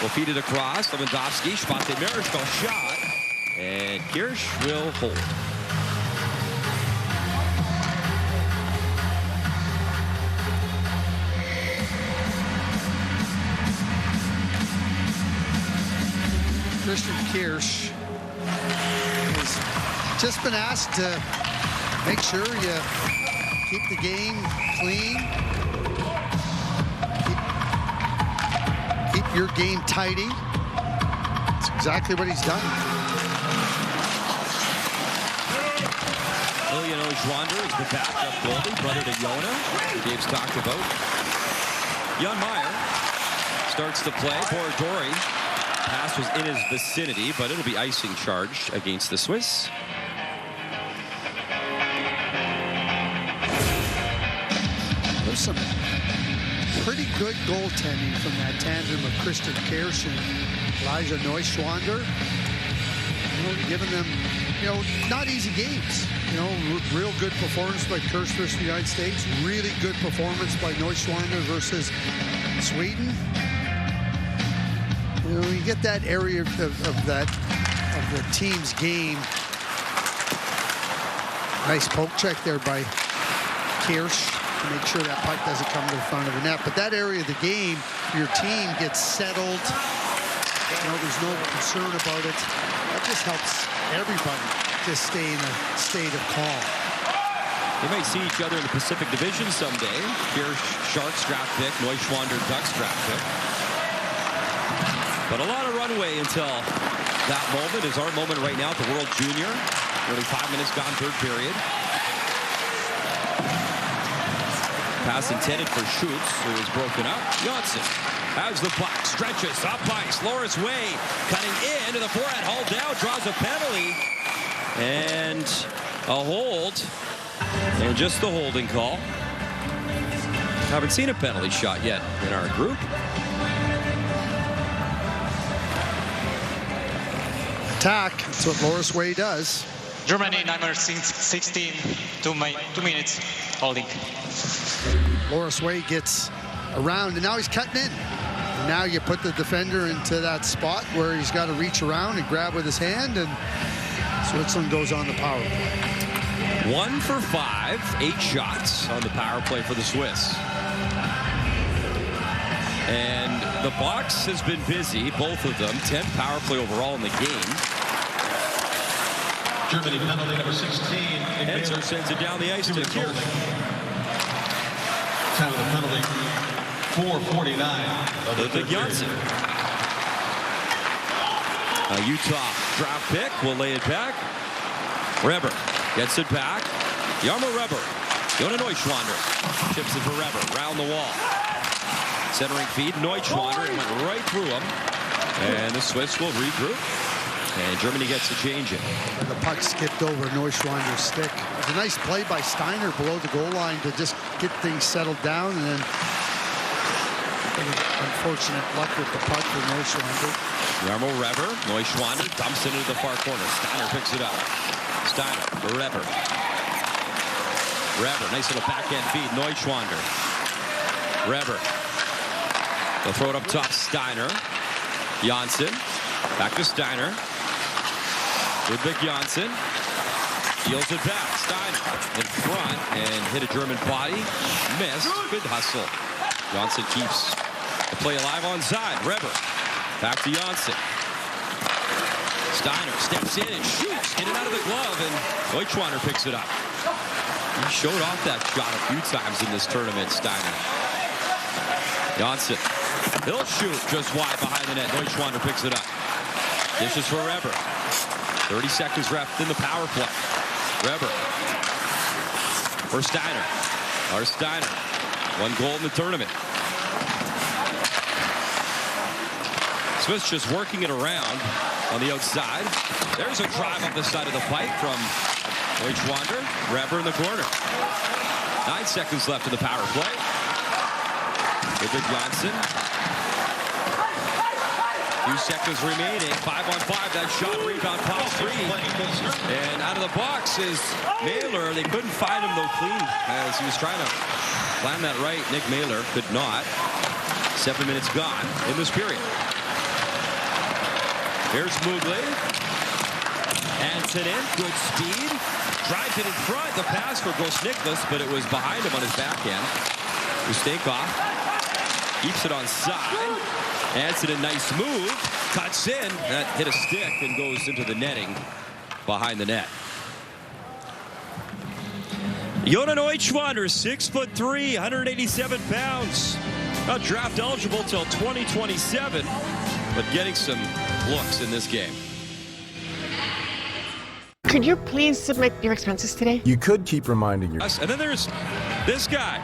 will feed it across. Lewandowski, Spate Marischgal shot, and Hirsch will hold. Christian Kirsch has just been asked to make sure you keep the game clean, keep your game tidy. That's exactly what he's done. Ilya Ojwander is the backup goalie, brother to Yona, who Dave's talked about. Jan Meyer starts to play. Borodori. Pass was in his vicinity, but it'll be icing charge against the Swiss. There's some pretty good goaltending from that tandem of Christian Kirsch and Elijah Neuschwander, giving them, not easy games. Real good performance by Kurz versus the United States. Really good performance by Neuschwander versus Sweden. You get that area of the team's game. Nice poke check there by Kirsch to make sure that puck doesn't come to the front of the net. But that area of the game, your team gets settled. There's no concern about it. That just helps everybody just stay in a state of calm. They might see each other in the Pacific Division someday. Kirsch, Sharks draft pick, Neuschwander, Ducks draft pick. But a lot of runway until that moment is our moment right now at the World Junior. Nearly 5 minutes gone, third period. Pass intended for Schutz, who was broken up. Janssen has the puck, stretches up ice. Loris Way cutting into the forehand, hauled down, draws a penalty, and a hold, and just the holding call. Haven't seen a penalty shot yet in our group. Attack. That's what Loris Way does. Germany, number 16, 2 minutes holding. Loris Way gets around, and now he's cutting in. And now you put the defender into that spot where he's got to reach around and grab with his hand, and Switzerland goes on the power play. 1 for 5, 8 shots on the power play for the Swiss. And the box has been busy, both of them. 10 power play overall in the game. Germany penalty number 16. Henzer sends it down the ice to Kirsch. Time of the penalty, 4:49. Ludwig Janssen. A Utah draft pick will lay it back. Reber gets it back. Jarmo Reber. Jona Neuschwander chips it for Reber. Round the wall. Centering feed. Neuschwander. It went right through him. And the Swiss will regroup. And Germany gets to change it. And the puck skipped over Neuschwander's stick. It was a nice play by Steiner below the goal line to just get things settled down, and then unfortunate luck with the puck for Neuschwander. Jarmo Reber, Neuschwander dumps it into the far corner. Steiner picks it up. Steiner for Reber. Reber, nice little backhand feed. Neuschwander. Reber. They'll throw it up top. Steiner. Janssen. Back to Steiner. Ludwig Janssen. Deals it back. Steiner in front and hit a German body. Missed. Good hustle. Janssen keeps the play alive on side. Reber. Back to Janssen. Steiner steps in and shoots. In and out of the glove, and Neuschwander picks it up. He showed off that shot a few times in this tournament, Steiner. Janssen. He'll shoot just wide behind the net. Neuschwander picks it up. Dishes for Reber. 30 seconds left in the power play. Reber. For Steiner. Lars Steiner. 1 goal in the tournament. Swiss just working it around on the outside. There's a drive up the side of the pipe from Neuschwander. Reber in the corner. 9 seconds left in the power play. Ludwig Janssen. 2 seconds remaining. 5-on-5. That shot, rebound, pop, 3. And out of the box is Mailer. They couldn't find him though clean as he was trying to slam that right. Nick Mailer could not. 7 minutes gone in this period. Here's Mugli. Antonin, good speed. Drives it in front. The pass for Ghost Nicholas, but it was behind him on his backhand. Ustenkov keeps it on side. Antonin, nice move. Cuts in. That hit a stick and goes into the netting behind the net. Jona Neuschwander, 6'3", 187 pounds. Not draft eligible till 2027, but getting some looks in this game. Could you please submit your expenses today? You could keep reminding your... And then there's this guy.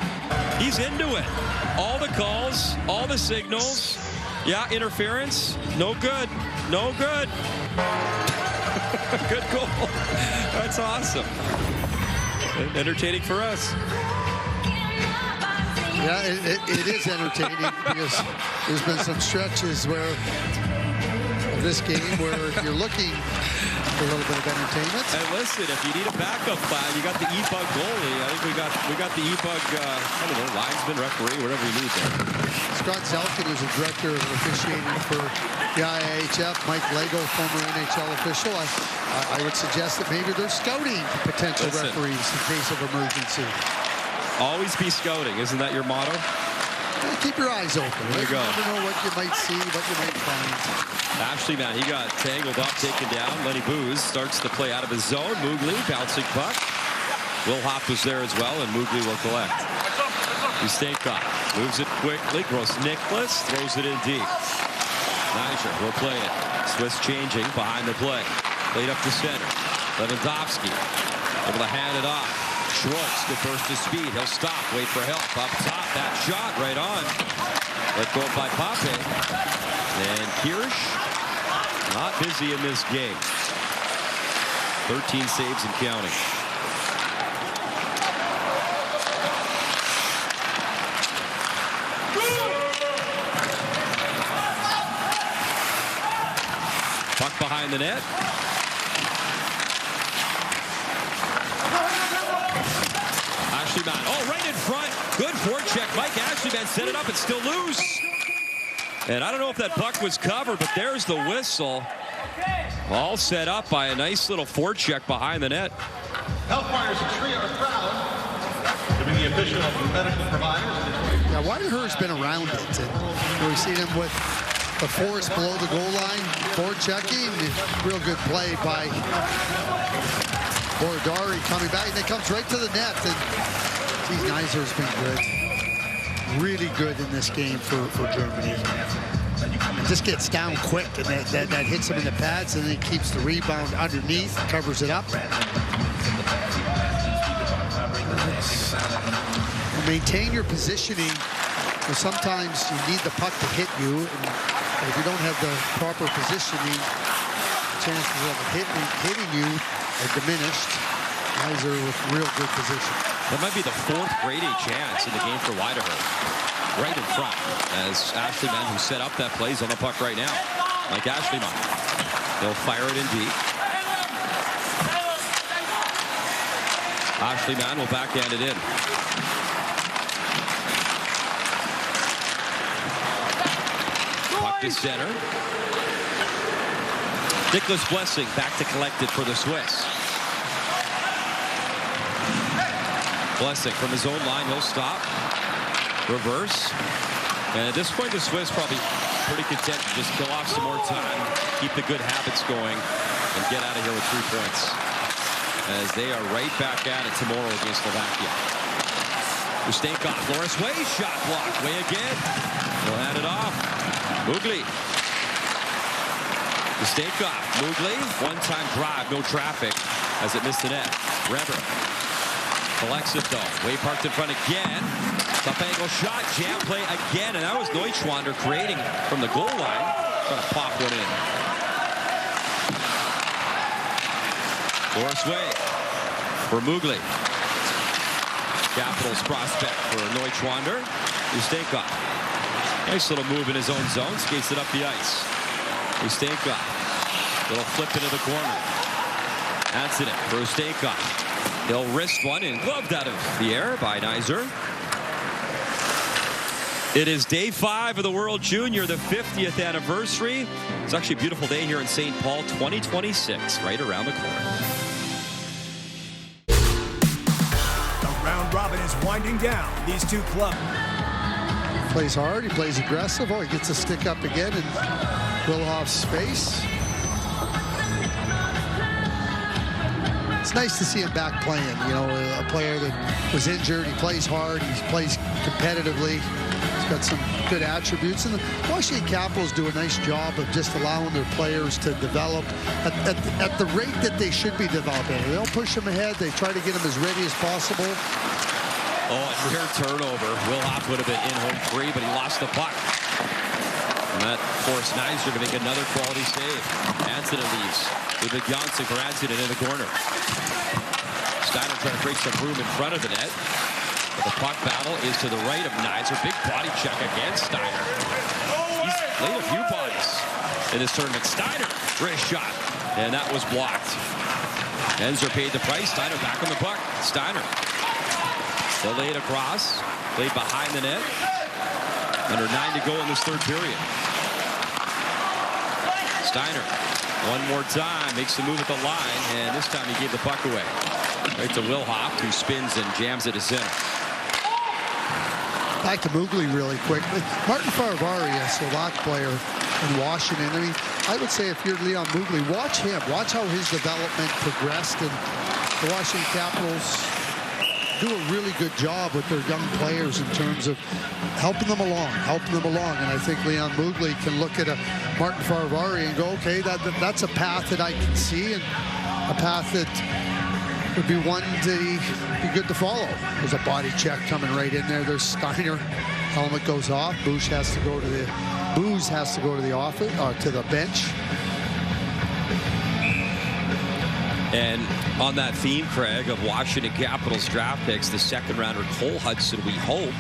He's into it. All the calls, all the signals. Yeah, interference. No good. No good. Good goal. That's awesome. Entertaining for us. Yeah, it is entertaining because there's been some stretches where this game where you're looking for a little bit of entertainment. And listen, if you need a backup plan, you got the E-Bug goalie. I think we got the E-Bug, I don't know, linesman, referee, whatever you need there. Scott Zelkin is the director of officiating for the IIHF. Mike Lego, former NHL official. I would suggest that maybe they're scouting potential referees in case of emergency. Always be scouting. Isn't that your motto? Keep your eyes open. There you go. You never know what you might see, what you might find. Ashley, man, he got tangled up, taken down. Lenny Booz starts the play out of his zone. Moogly, bouncing puck. Will Hoff was there as well, and Moogly will collect. Ustenka moves it quickly. Gross Nicholas throws it in deep. Niger will play it. Swiss changing behind the play. Played up to center. Lewandowski able to hand it off. Schwartz, good burst of speed. He'll stop, wait for help. Up top, that shot right on. Let go by Pape. And Kirsch, not busy in this game. 13 saves and counting. Puck behind the net. Ashleyman, oh, right in front. Good forecheck. Mike Ashleyman set it up and still loose. And I don't know if that puck was covered, but there's the whistle. All set up by a nice little forecheck behind the net. Health partners and Tree are proud to be the official medical providers. Yeah, Whitehurst's been around it. And we've seen him with the force below the goal line, forechecking. Real good play by Borodari coming back, and it comes right to the net. And geez, Niser's been good. Really good in this game for Germany. It just gets down quick, and that hits him in the pads, and then he keeps the rebound underneath, covers it up. Maintain your positioning. Sometimes you need the puck to hit you, and if you don't have the proper positioning, chances of hitting you are diminished. Niser with real good position. That might be the fourth grade A chance in the game for Whitehurst. Right in front, as Ashleyman, who set up that play, is on the puck right now. Like Ashleyman. They'll fire it in deep. Ashleyman will backhand it in. Puck to center. Nicholas Blessing back to collect it for the Swiss. Blessing from his own line, he'll stop. Reverse. And at this point, the Swiss probably pretty content to just kill off some more time, keep the good habits going, and get out of here with 3 points. As they are right back at it tomorrow against Slovakia. Ustenka, Loris Way, shot blocked. Way again. He'll hand it off. Moogly. Ustenka, Moogly, one-time drive, no traffic as it missed the net. Reber collects it though. Way parked in front again. Top angle shot, jam play again, and that was Neuschwander creating from the goal line. Trying to pop one in. Loris Way for Moogly. Capitals prospect for Neuschwander. Ustenka. Nice little move in his own zone. Skates it up the ice. Ustenka. Little flip into the corner. Accident for Ustenka. He'll wrist one and gloved out of the air by Niser. It is day 5 of the World Junior, the 50th anniversary. It's actually a beautiful day here in St. Paul, 2026, right around the corner. The round robin is winding down. These two clubs. Plays hard, he plays aggressive. Oh, he gets a stick up again in Wilhoff's face. It's nice to see him back playing. You know, a player that was injured. He plays hard. He plays competitively. He's got some good attributes. And the Washington Capitals do a nice job of just allowing their players to develop at the rate that they should be developing. They don't push them ahead. They try to get them as ready as possible. Oh, a near turnover. Will Hoff would have been in home free, but he lost the puck. And that forced Niser to make another quality save. Anson leaves. With the Janssen for Anson in the corner. Steiner trying to create some room in front of the net. But the puck battle is to the right of Niser. Big body check against Steiner. He's laid a few bodies in this tournament. Steiner, wrist shot, and that was blocked. Enzer paid the price. Steiner back on the puck. Steiner. Delayed across. Played behind the net. Under 9 to go in this third period. Steiner. One more time. Makes the move at the line. And this time he gave the puck away. Right to Wilhoff, who spins and jams it to center. Back to Mugli really quickly. Martin Faravari, a Slovak player in Washington. I mean, I would say if you're Leon Mugli, watch him. Watch how his development progressed. And the Washington Capitals do a really good job with their young players in terms of helping them along. And I think Leon Mugli can look at a Martin Faravari and go, okay, that's a path that I can see, and a path that would be one that be good to follow. There's a body check coming right in there. There's Steiner. Helmet goes off. Booz has to go to the office, to the bench. And on that theme, Craig, of Washington Capitals draft picks, the second rounder Cole Hudson, we hope,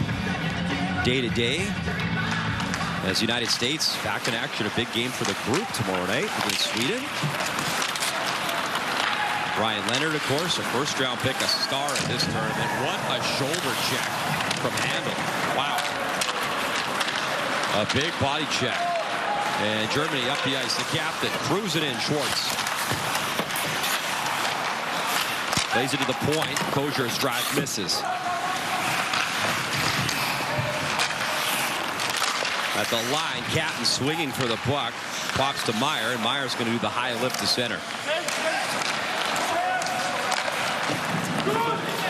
day to day, as the United States back in action, a big game for the group tomorrow night against Sweden. Ryan Leonard, of course, a first-round pick, a star in this tournament. What a shoulder check from Handel. Wow. A big body check. And Germany up the ice. The captain cruising in, Schwartz. Plays it to the point. Kozier's drive misses. At the line, Catton swinging for the puck. Pops to Meyer, and Meyer's going to do the high lift to center.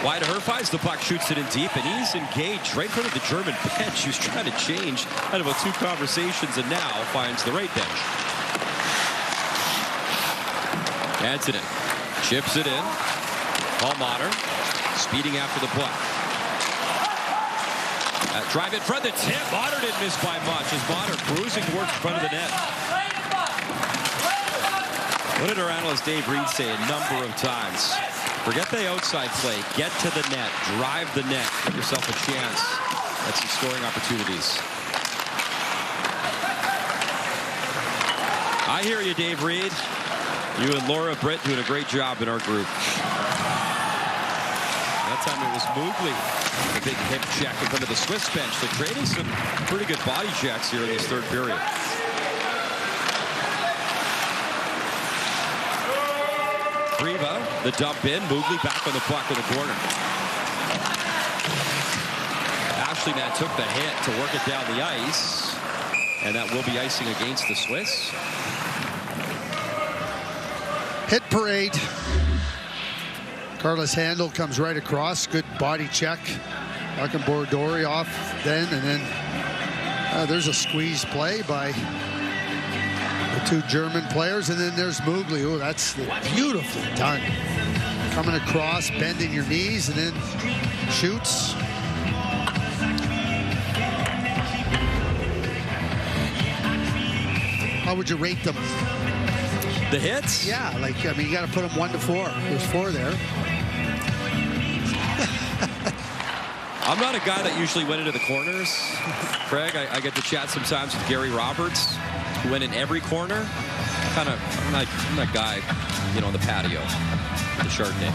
Wide to Herfise, the puck shoots it in deep, and he's engaged right in front of the German bench, who's trying to change out of about 2 conversations, and now finds the right bench. Antonin chips it in. Paul Modern speeding after the puck. Drive in front of the tip. Modern didn't miss by much as Modern cruising towards the front of the net. What did our analyst Dave Reed say a number of times? Forget the outside play. Get to the net. Drive the net. Give yourself a chance at some scoring opportunities. I hear you, Dave Reed. You and Laura Britt doing a great job in our group. That time it was Mugli. A big hip check in front of the Swiss bench. They're trading some pretty good body checks here in this third period. Riva, the dump in. Mugli back on the puck in the corner. Ashleyman took the hit to work it down the ice. And that will be icing against the Swiss. Hit parade. Carlos Handel comes right across. Good body check. Dory off then, and then there's a squeeze play by the 2 German players, and then there's Mugli. Oh, that's beautifully done. Coming across, bending your knees, and then shoots. How would you rate them? The hits? Yeah, I mean, you got to put them 1 to 4. There's 4 there. I'm not a guy that usually went into the corners. Craig, I get to chat sometimes with Gary Roberts, who went in every corner. I'm that guy, on the patio, the Chardonnay.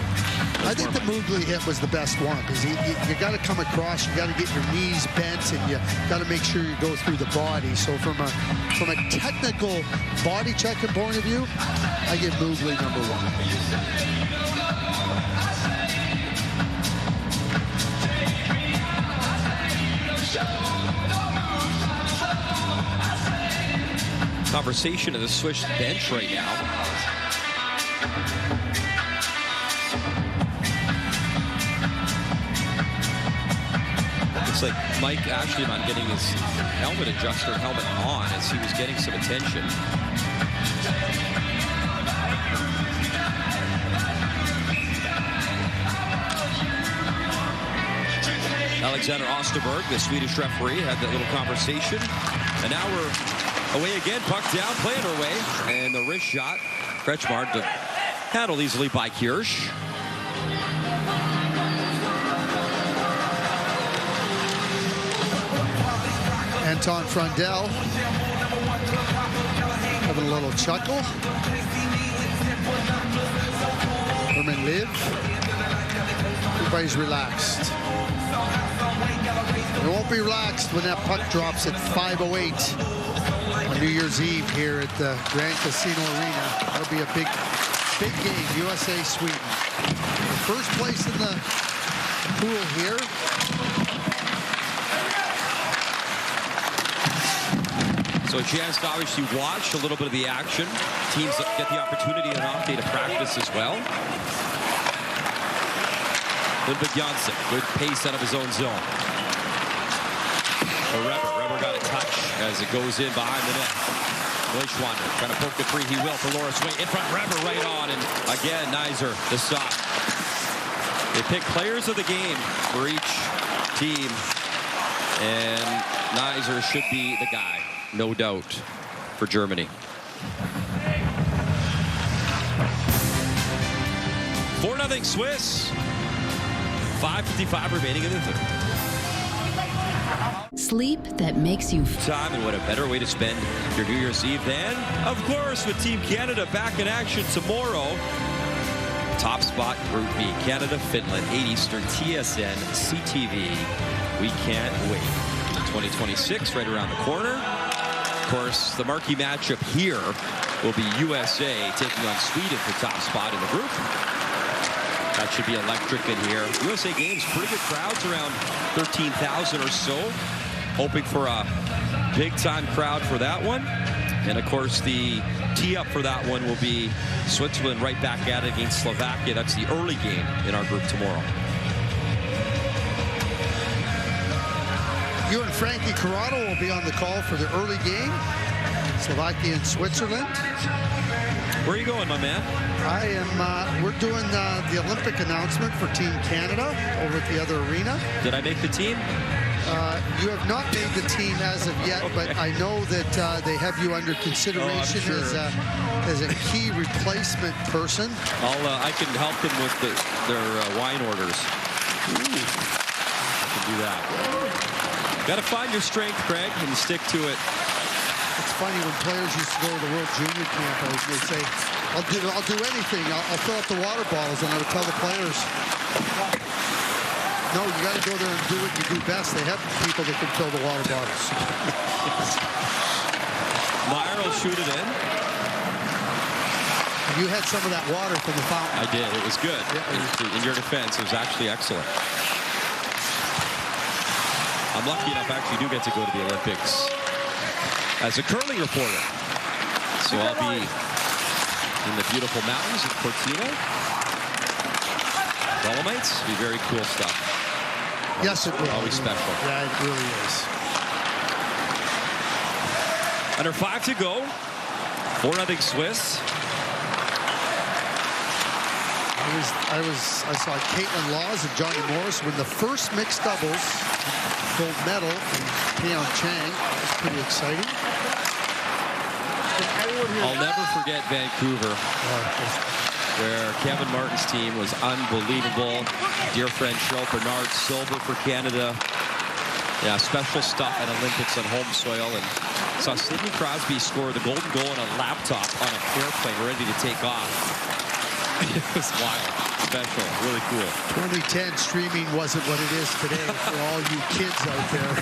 I think the Mugli hit was the best one, because you got to come across, you got to get your knees bent, and you got to make sure you go through the body. So from a technical body checking point of view, I give Mugli number 1. Conversation of the Swiss bench right now. Looks like Mike Ashleyman getting his helmet adjuster helmet on as he was getting some attention. Alexander Osterberg, the Swedish referee, had that little conversation. And now we're away again, puck down, playing our way. And the wrist shot, Kretschmar handled easily by Kirsch. Anton Frundell having a little chuckle. Herman Liv. Everybody's relaxed. They won't be relaxed when that puck drops at 5:08 on New Year's Eve here at the Grand Casino Arena. That'll be a big game, USA Sweden. First place in the pool here. So a chance to obviously watch a little bit of the action. Teams get the opportunity on an off day to practice as well. Ludwig Janssen, good pace out of his own zone. Reber got a touch as it goes in behind the net. Neuschwander trying to poke the free. He will for Loris Way. In front, Reber right on. And again, Kaiser, the stop. They pick players of the game for each team. And Kaiser should be the guy, no doubt, for Germany. 4-0 Swiss. 5:55 remaining in the third. Sleep that makes you time, and what a better way to spend your New Year's Eve than, of course, with Team Canada back in action tomorrow. Top spot, Group B, Canada, Finland, 8 Eastern, TSN, CTV. We can't wait. 2026 right around the corner. Of course, the marquee matchup here will be USA taking on Sweden for top spot in the group. That should be electric in here. USA games, pretty good crowds, around 13,000 or so. Hoping for a big-time crowd for that one. And, of course, the tee-up for that one will be Switzerland right back at it against Slovakia. That's the early game in our group tomorrow. You and Frankie Corrado will be on the call for the early game. Slovakia and Switzerland. Where are you going, my man? I am, we're doing the Olympic announcement for Team Canada over at the other arena. Did I make the team? You have not made the team as of yet, okay. But I know that they have you under consideration as a key replacement person. I can help them with their wine orders. Ooh. I can do that. Got to find your strength, Craig, and stick to it. It's funny when players used to go to the World Junior Camp, they'd say, I'll do anything. I'll fill up the water bottles, and I would tell the players, no, you got to go there and do what you do best. They have people that can fill the water bottles. Meyer will shoot it in. You had some of that water from the fountain. I did. It was good. Yeah, in your defense, it was actually excellent. I'm lucky enough, actually, do get to go to the Olympics as a curling reporter. So I'll be in the beautiful mountains of Cortina. Dolomites, be very cool stuff. Yes, it will. Always special. Yeah, it really is. Under 5 to go. 4-0 Swiss. I saw Caitlin Laws and Johnny Morris win the first mixed doubles gold medal in Pyeongchang. That's pretty exciting. I'll never forget Vancouver, where Kevin Martin's team was unbelievable. Dear friend Cheryl Bernard, silver for Canada. Yeah, special stuff at Olympics on home soil. And saw Sidney Crosby score the golden goal on a laptop on a airplane ready to take off. It was wild, special, really cool. 2010 streaming wasn't what it is today for all you kids out there.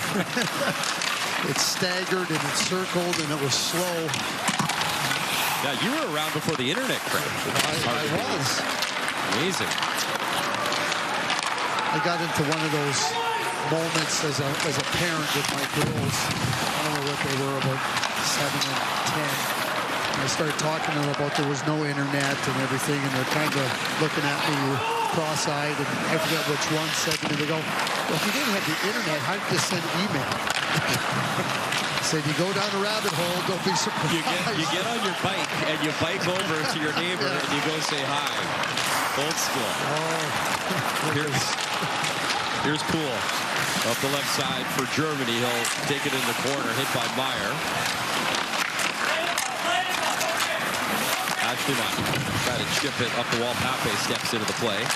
It staggered and it circled and it was slow. Yeah, you were around before the internet, Craig. I was. Amazing. I got into one of those moments as a parent with my girls. I don't know what they were, about 7 and 10. I started talking to them about there was no internet and everything, and they're kind of looking at me cross-eyed, and I forget which one said to me, they go, well, if you didn't have the internet, how did you send email? I said, you go down a rabbit hole, don't be surprised. You get on your bike, and you bike over to your neighbor, and you go say hi. Old school. Oh, here's Poole. Up the left side for Germany. He'll take it in the corner, hit by Meyer. Actually not. Try to chip it up the wall. Pape steps into the play.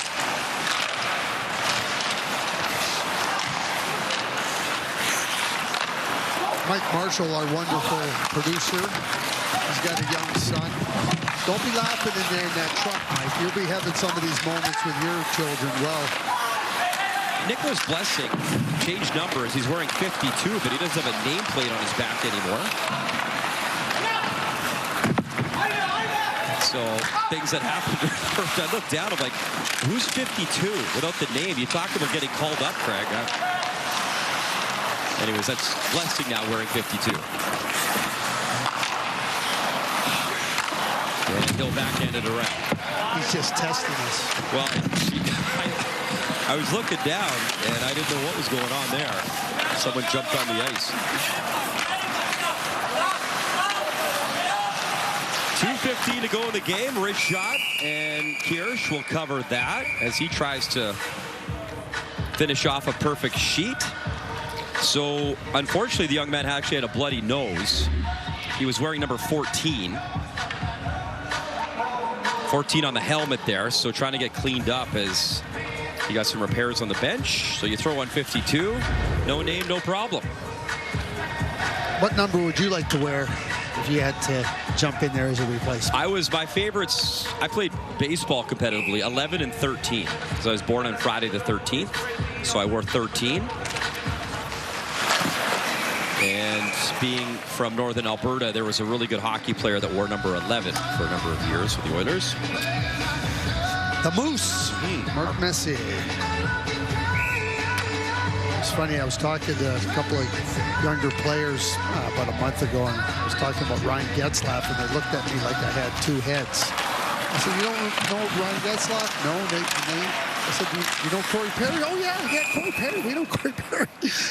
Mike Marshall, our wonderful producer, he's got a young son. Don't be laughing in there in that truck, Mike. You'll be having some of these moments with your children. Well, Nicholas Blessing changed numbers. He's wearing 52, but he doesn't have a nameplate on his back anymore. So things that happened. I looked down. I'm like, who's 52 without the name? You talk about getting called up, Craig. Anyways, that's Blessing now wearing 52. And he'll backhand it around. He's just testing us. Well, I was looking down, and I didn't know what was going on there. Someone jumped on the ice. 2:15 to go in the game. Wrist shot, and Kirsch will cover that as he tries to finish off a perfect sheet. So, unfortunately, the young man actually had a bloody nose. He was wearing number 14. 14 on the helmet there, so trying to get cleaned up as he got some repairs on the bench. So you throw on 52. No name, no problem. What number would you like to wear if you had to jump in there as a replacement? My favorites, I played baseball competitively, 11 and 13. Because I was born on Friday the 13th, so I wore 13. And being from Northern Alberta, there was a really good hockey player that wore number 11 for a number of years with the Oilers. The Moose, Mark Messier. It's funny, I was talking to a couple of younger players about a month ago, and I was talking about Ryan Getzlaf, and they looked at me like I had two heads. I said, you don't know Ryan Getzlaf? No, I said, you know Corey Perry? Oh, yeah, Corey Perry. We know Corey Perry.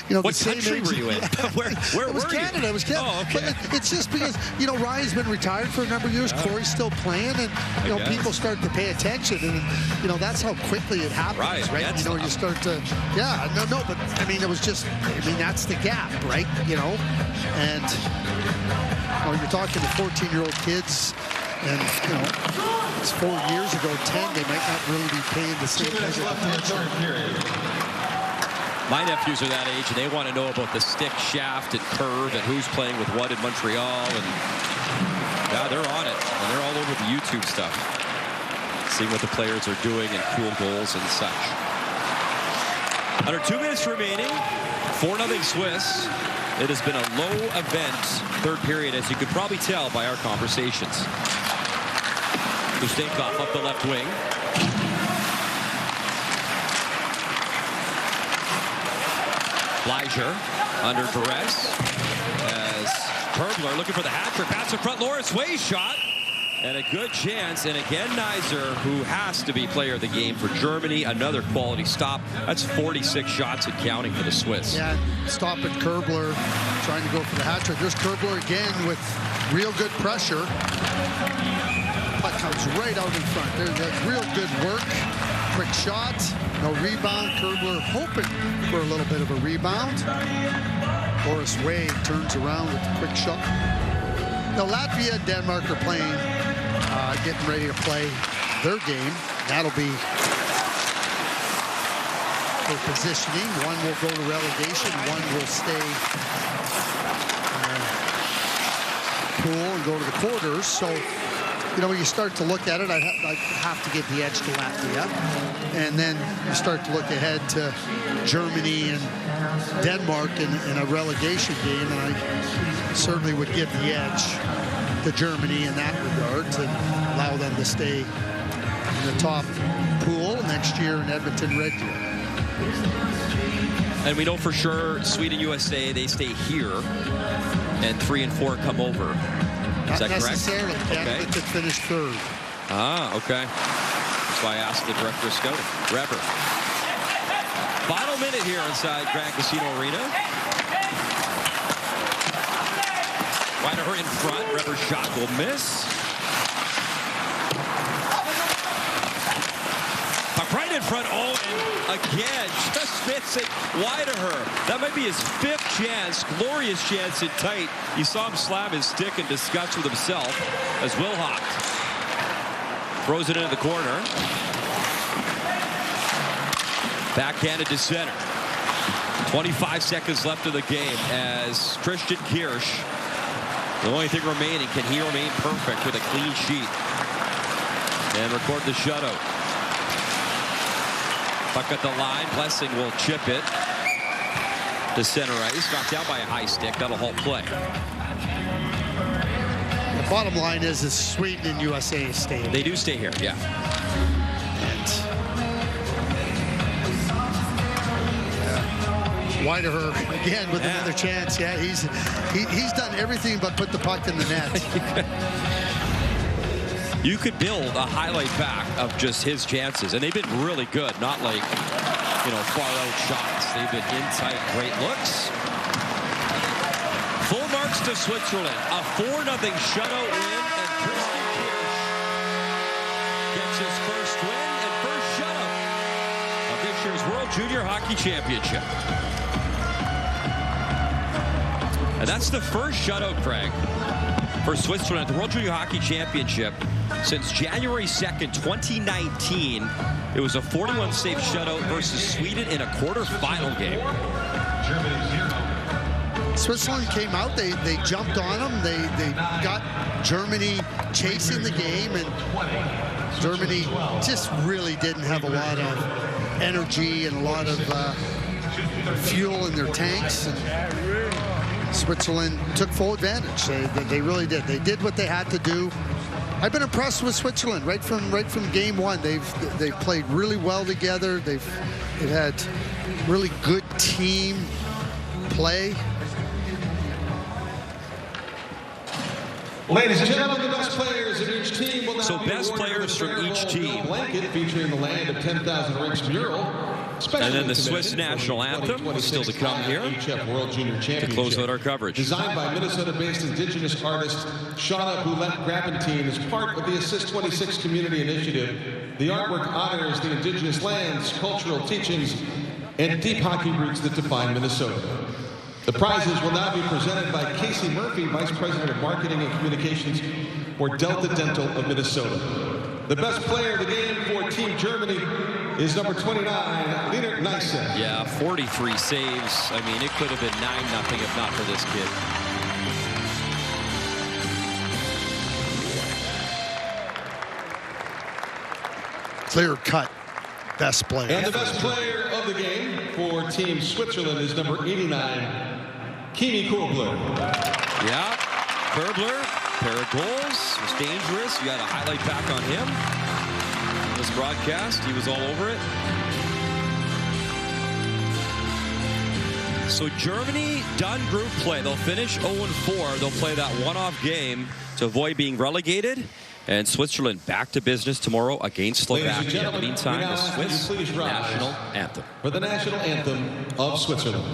You know, what country were you in? Where it was were Canada. you? It was Canada. Oh, okay. But it's just because, you know, Ryan's been retired for a number of years. Corey's still playing, and, you know, people start to pay attention. And, you know, that's how quickly it happens, right? You know, you start to, but, I mean, it was just, that's the gap, right? You know, and, you know, you're talking to 14-year-old kids, and, you know, it's 4 years ago, 10, they might not really be paying the same measure of attention. My nephews are that age, and they want to know about the stick, shaft, and curve, and who's playing with what in Montreal. And yeah, they're on it, and they're all over the YouTube stuff, seeing what the players are doing and cool goals and such. Under 2 minutes remaining, 4-0 Swiss. It has been a low event third period, as you could probably tell by our conversations. Ustenkov up the left wing. Bleiger under duress as Kerbler looking for the hat trick. Pass in front, Loris Way shot. And a good chance. And again, Kaiser, who has to be player of the game for Germany. Another quality stop. That's 46 shots and counting for the Swiss. Yeah, stopping Kerbler, trying to go for the hat trick. There's Kerbler again with real good pressure. Puck comes right out in front. There's real good work. Quick shot. No rebound. Kerbler hoping for a little bit of a rebound. Loris Way turns around with a quick shot. Now, Latvia and Denmark are playing, getting ready to play their game. That'll be for positioning. One will go to relegation. One will stay pool and go to the quarters. So, you know, when you start to look at it, I have to give the edge to Latvia. And then you start to look ahead to Germany and Denmark in a relegation game. And I certainly would give the edge to Germany in that regard to allow them to stay in the top pool next year in Edmonton Red Deer. And we know for sure Sweden, USA, they stay here, and 3 and 4 come over. Is that correct? Not necessarily. Canada could finish third. Ah, okay. That's why I asked the director of scouting, Reber. Final minute here inside Grand Casino Arena. Weiderer in front. Reber's shot will miss. Right in front. Oh, and again, just missing Weiderer. That might be his 5th chance. Glorious chance in tight. You saw him slam his stick in disgust with himself as Wilhock throws it into the corner. Backhanded to center. 25 seconds left of the game as Christian Kirsch The only thing remaining, can he remain perfect with a clean sheet and record the shutout? Puck at the line. Blessing will chip it to center ice. Knocked down by a high stick. That'll halt play. The bottom line is Sweden and USA stay. They do stay here, yeah. Wideher again with another chance. Yeah, he's done everything but put the puck in the net. You could build a highlight back of just his chances, and they've been really good. Not like, far out shots. They've been in tight, great looks. Full marks to Switzerland. A 4-0 shutout win, and Christian Kirsch gets his first win and first shutout of this year's World Junior Hockey Championship. And that's the first shutout, Craig, for Switzerland at the World Junior Hockey Championship since January 2nd, 2019. It was a 41-save shutout versus Sweden in a quarterfinal game. Switzerland came out. They jumped on them. They got Germany chasing the game, and Germany just really didn't have a lot of energy and a lot of fuel in their tanks. And Switzerland took full advantage. They really did. They did what they had to do. I've been impressed with Switzerland right from game one. They've played really well together. They've had really good team play. Ladies and gentlemen, the best players of each team will now So best players from each team. Blanket featuring the Land of 10,000 Rinks mural. And then the Swiss national anthem is still to come here to close out our coverage. Designed by Minnesota-based Indigenous artist Shauna Boulette-Grappentine as part of the Assist 26 community initiative. The artwork honors the Indigenous lands, cultural teachings, and deep hockey roots that define Minnesota. The prizes will now be presented by Casey Murphy, Vice President of Marketing and Communications for Delta Dental of Minnesota. The best player of the game for Team Germany is number 29, Leonard Nyssen. Yeah, 43 saves. I mean, it could have been 9-0 if not for this kid. Clear cut. Best player. And the best player of the game for Team Switzerland is number 89, Kimi Kurbler. Yeah, Kurbler, pair of goals, was dangerous. You had a highlight back on him. This broadcast, he was all over it. So Germany done group play. They'll finish 0-4. They'll play that one-off game to avoid being relegated. And Switzerland back to business tomorrow against Slovakia. In the meantime, the Swiss national anthem. For the national anthem of Switzerland.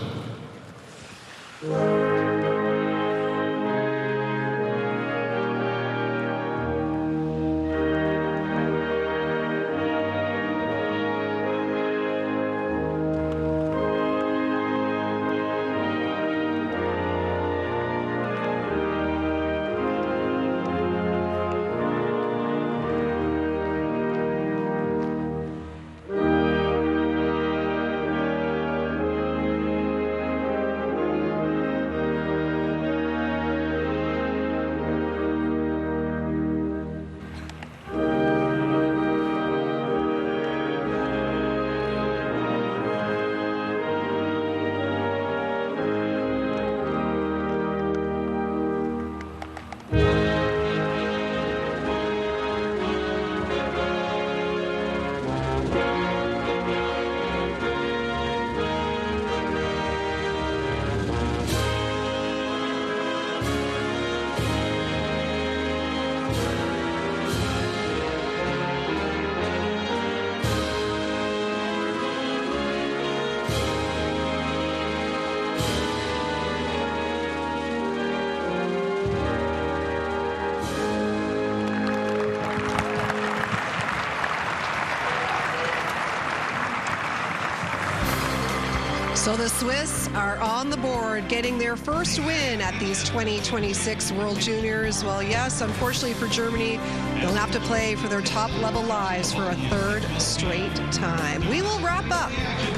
So the Swiss are on the board, getting their first win at these 2026 World Juniors. Well, yes, unfortunately for Germany, they'll have to play for their top-level lives for a third straight time. We will wrap up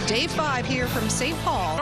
Day 5 here from St. Paul.